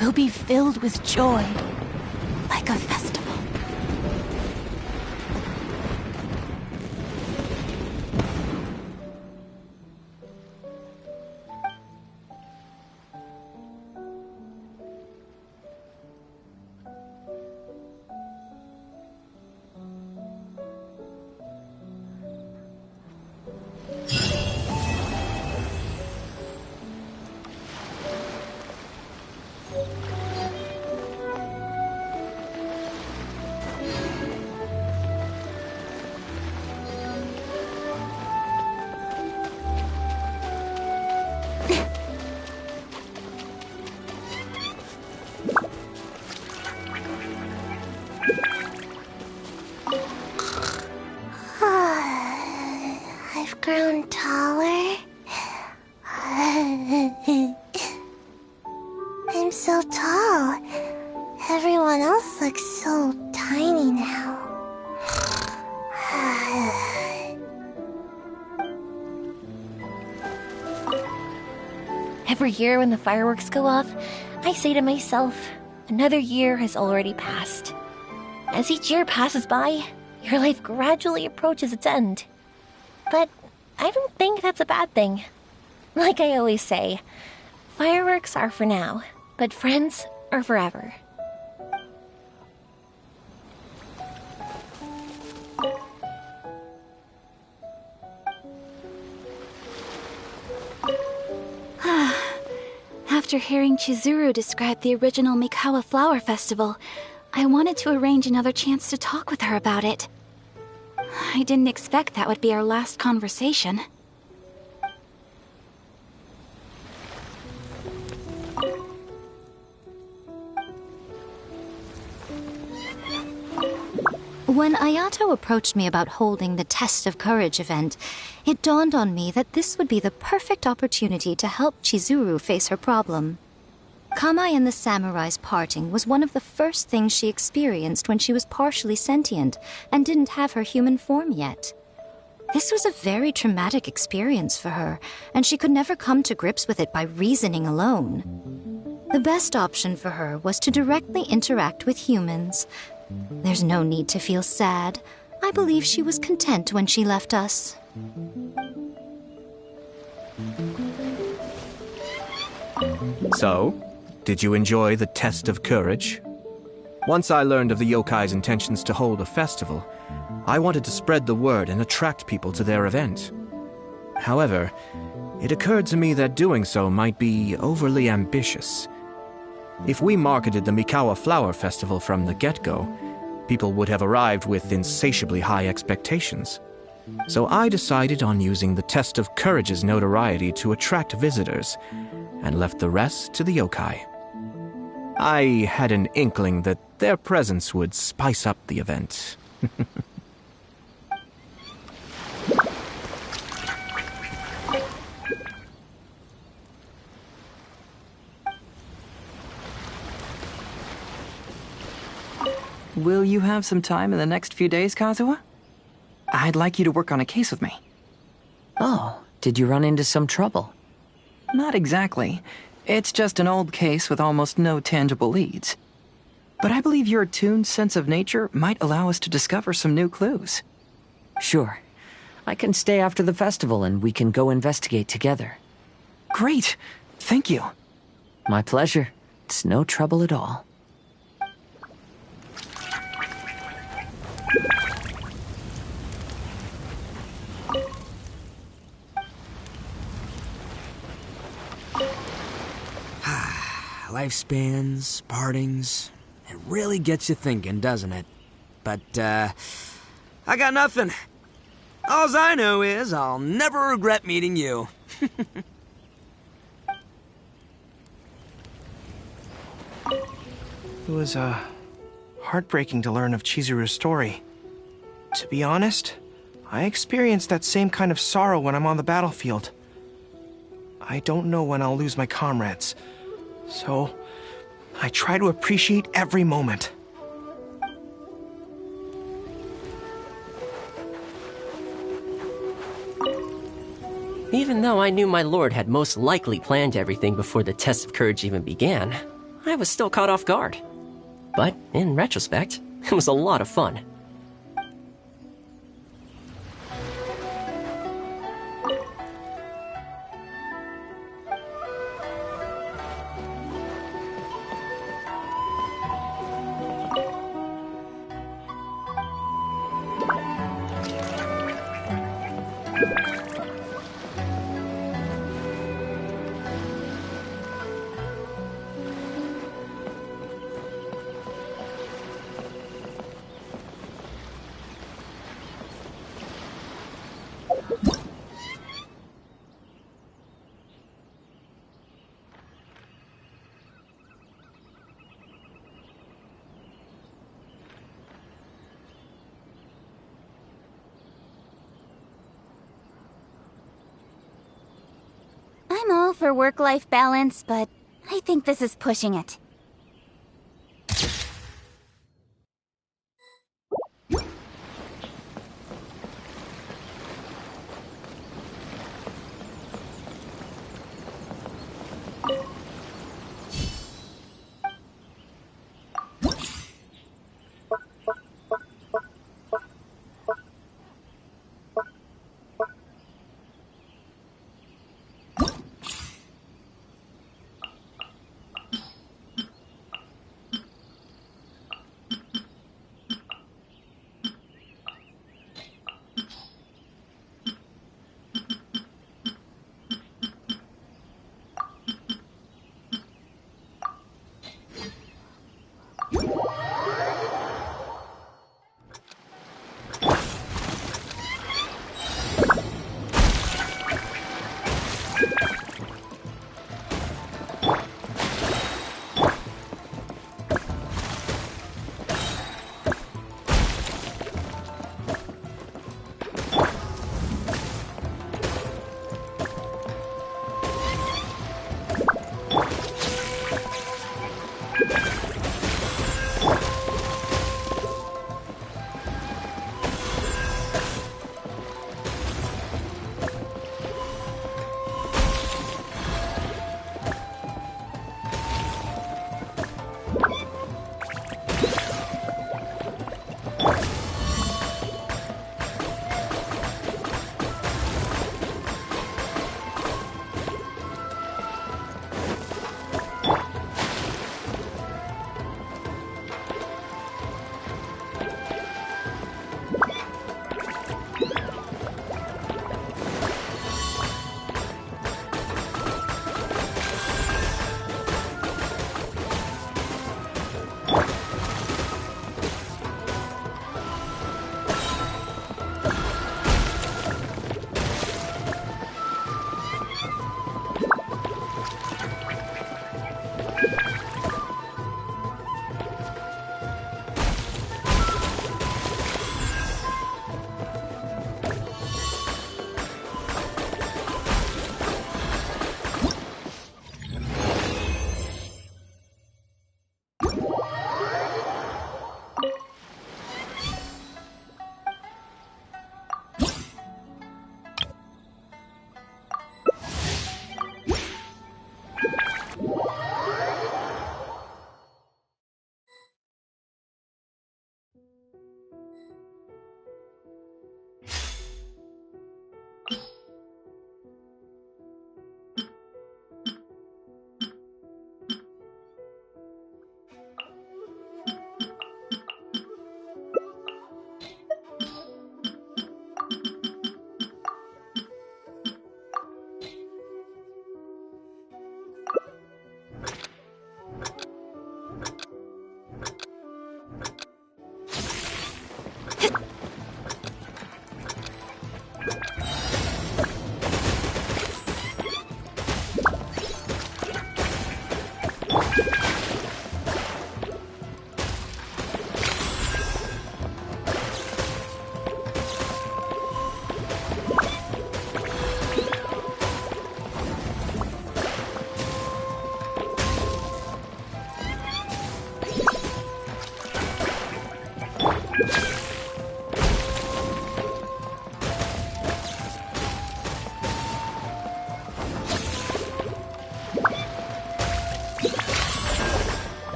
A: will be filled with joy, like a festival.
F: I've grown taller. I'm so tall. Everyone else looks so tiny now.
P: Every year when the fireworks go off, I say to myself, another year has already passed. As each year passes by, your life gradually approaches its end. But I don't think that's a bad thing. Like I always say, fireworks are for now, but friends are forever.
I: After hearing Chizuru describe the original Mikawa Flower Festival, I wanted to arrange another chance to talk with her about it. I didn't expect that would be our last conversation.
J: When Ayato approached me about holding the Test of Courage event, it dawned on me that this would be the perfect opportunity to help Chizuru face her problem. Kamai and the samurai's parting was one of the first things she experienced when she was partially sentient and didn't have her human form yet. This was a very traumatic experience for her, and she could never come to grips with it by reasoning alone. The best option for her was to directly interact with humans. There's no need to feel sad. I believe she was content when she left us.
H: So, did you enjoy the Test of Courage? Once I learned of the yokai's intentions to hold a festival, I wanted to spread the word and attract people to their event. However, it occurred to me that doing so might be overly ambitious. If we marketed the Mikawa Flower Festival from the get-go, people would have arrived with insatiably high expectations. So I decided on using the Test of Courage's notoriety to attract visitors, and left the rest to the yokai. I had an inkling that their presence would spice up the event.
D: Will you have some time in the next few days, Kazuha? I'd like you to work on a case with me.
O: Oh, did you run into some trouble?
D: Not exactly. It's just an old case with almost no tangible leads. But I believe your attuned sense of nature might allow us to discover some new clues.
O: Sure. I can stay after the festival and we can go investigate together.
D: Great. Thank you.
O: My pleasure. It's no trouble at all.
K: Lifespans, partings, it really gets you thinking, doesn't it? But, I got nothing. Alls I know is I'll never regret meeting you.
L: It was, heartbreaking to learn of Chizuru's story. To be honest, I experienced that same kind of sorrow when I'm on the battlefield. I don't know when I'll lose my comrades, so I try to appreciate every moment.
M: Even though I knew my lord had most likely planned everything before the Test of Courage even began, I was still caught off guard. But in retrospect, it was a lot of fun.
I: I'm all for work-life balance, but I think this is pushing it.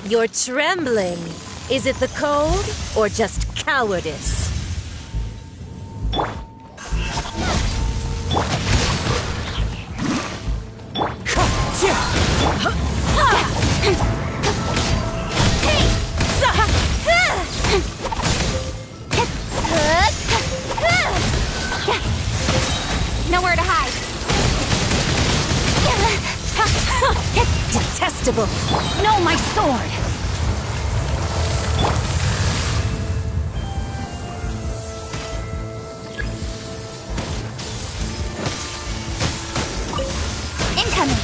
Q: You're trembling. Is it the cold or just cowardice?
F: Nowhere to hide.
Q: Detestable! No, my sword!
F: Incoming.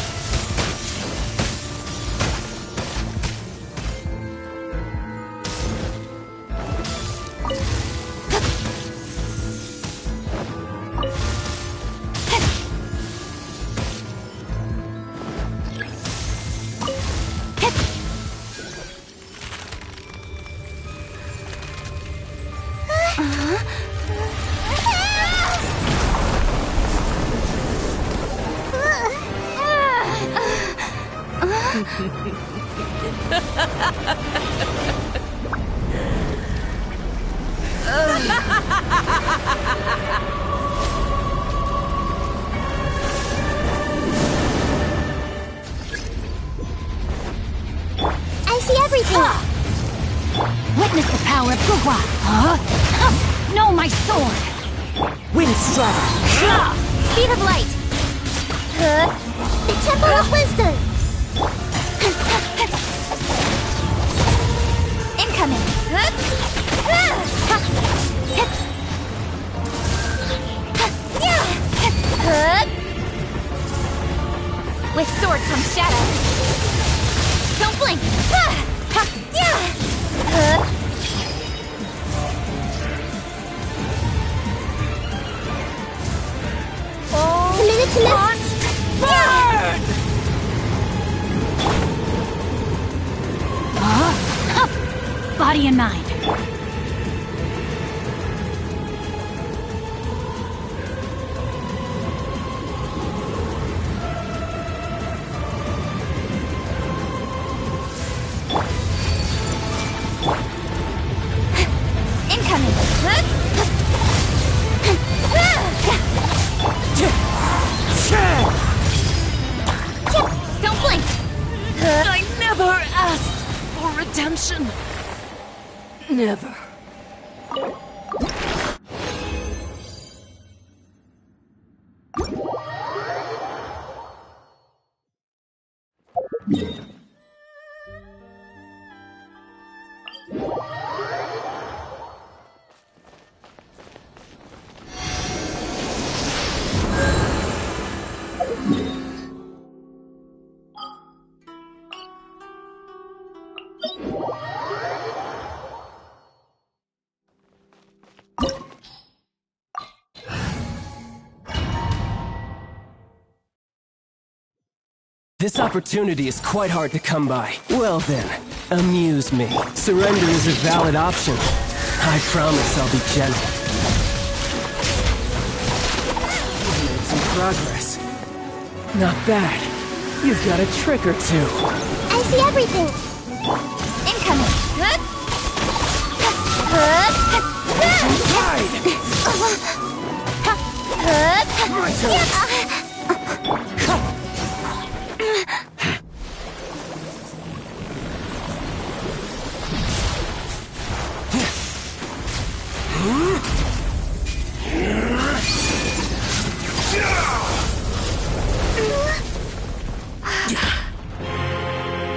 C: I see everything.
Q: Witness the power of Gugwa! No, my sword!
K: Wind strike!
F: Speed of light.
C: The Temple of Wisdom.
F: Incoming. With sword comes shadow. Don't blink.
Q: Body and mind.
F: Incoming. Don't blink.
Q: I never asked for redemption. Never.
R: This opportunity is quite hard to come by. Well then, amuse me. Surrender is a valid option. I promise I'll be gentle. You've made some progress. Not bad. You've got a trick or two.
C: I see everything.
F: Incoming.
R: My turn.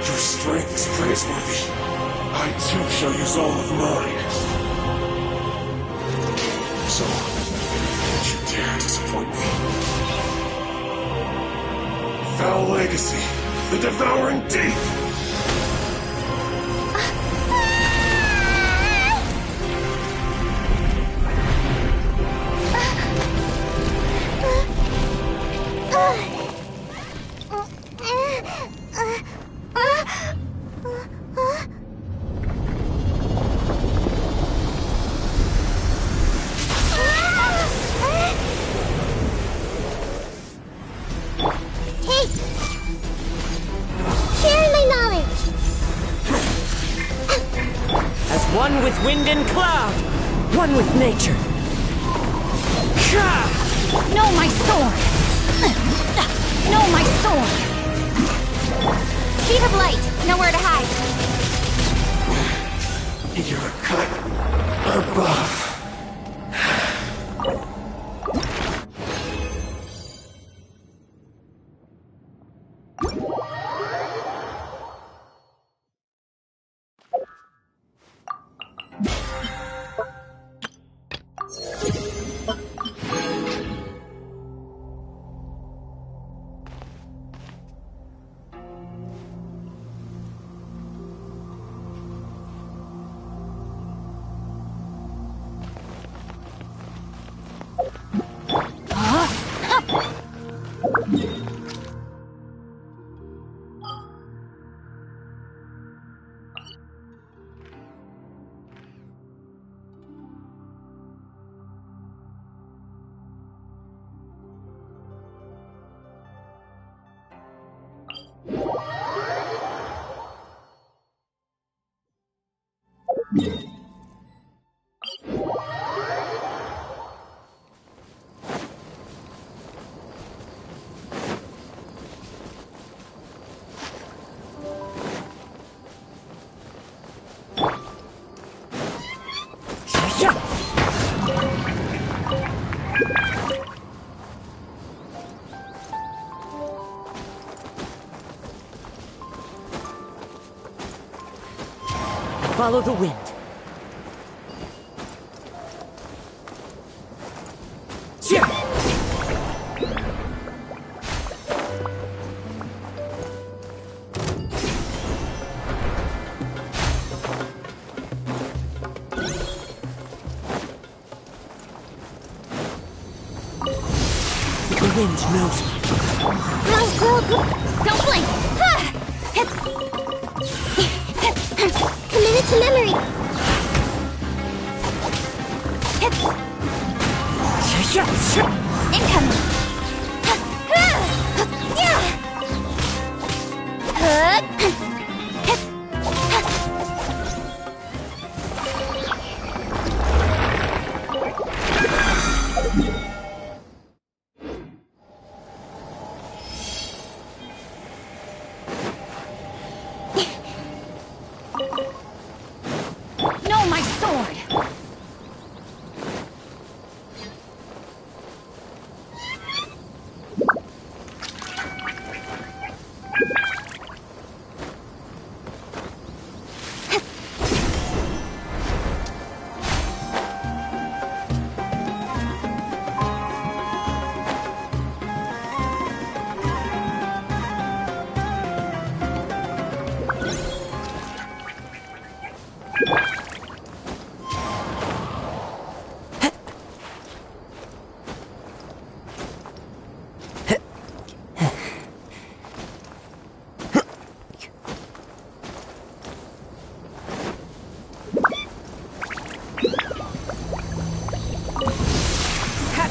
S: Your strength is praiseworthy. I too shall use all of mine. So, don't you dare disappoint me. Foul Legacy, the Devouring Deep!
C: Hey! Share my
R: wind and cloud, one with nature.
Q: No, my sword! No, my sword!
B: Speed of light! Nowhere to hide.
S: You're cut above.
R: Follow the wind. The wind knows me.
C: Don't blink! Committed to memory!
B: Incoming!
Q: No, my sword!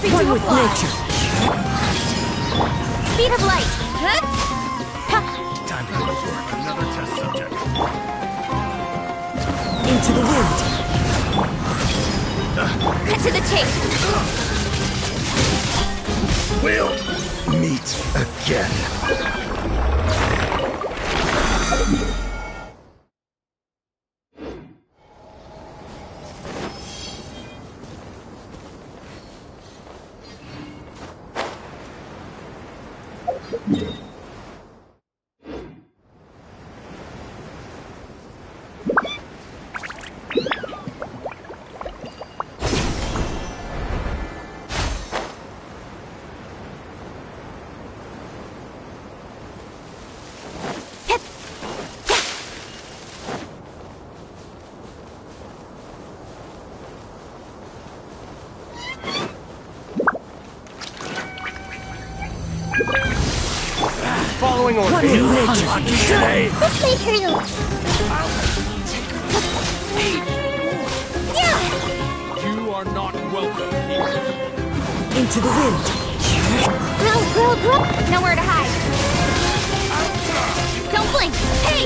R: One with nature.
B: Speed of light!
S: Time to go to work. Another test subject.
R: Into the wind.
B: Cut to the chase!
S: We'll meet again.
L: Following orders.
S: Today.
C: This may hurt.
N: You are not welcome here.
R: Into the wind.
C: Grow.
B: Nowhere to hide. Don't blink! Hey!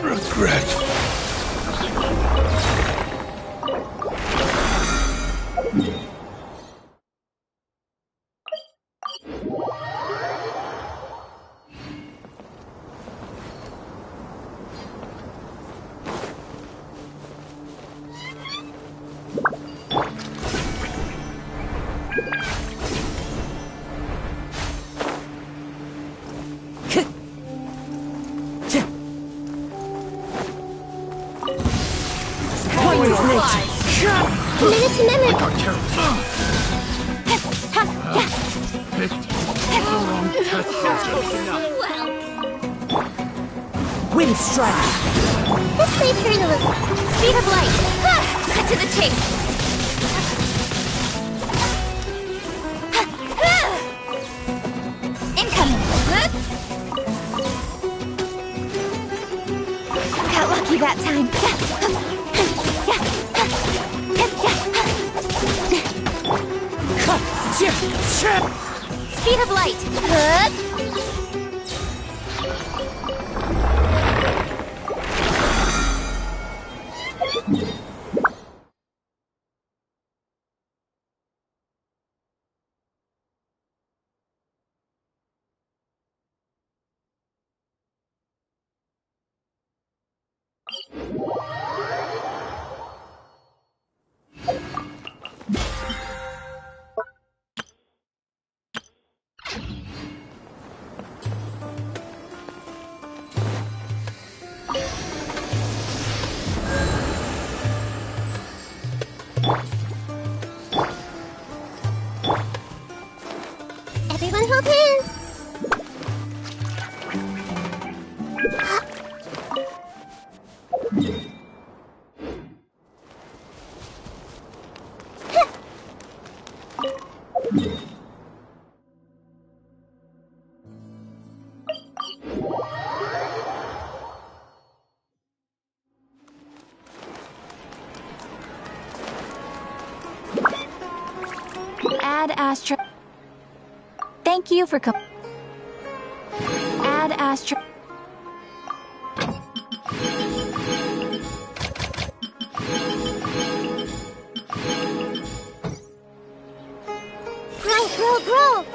S: Regret.
K: Wind strike!
C: This may turn a little. Speed of light! Cut to the chase! Incoming! Got lucky that time. Speed of light! Everyone hold hands!
I: Add Astra. Thank you for coming. Add Astra.
C: Grow, grow, grow!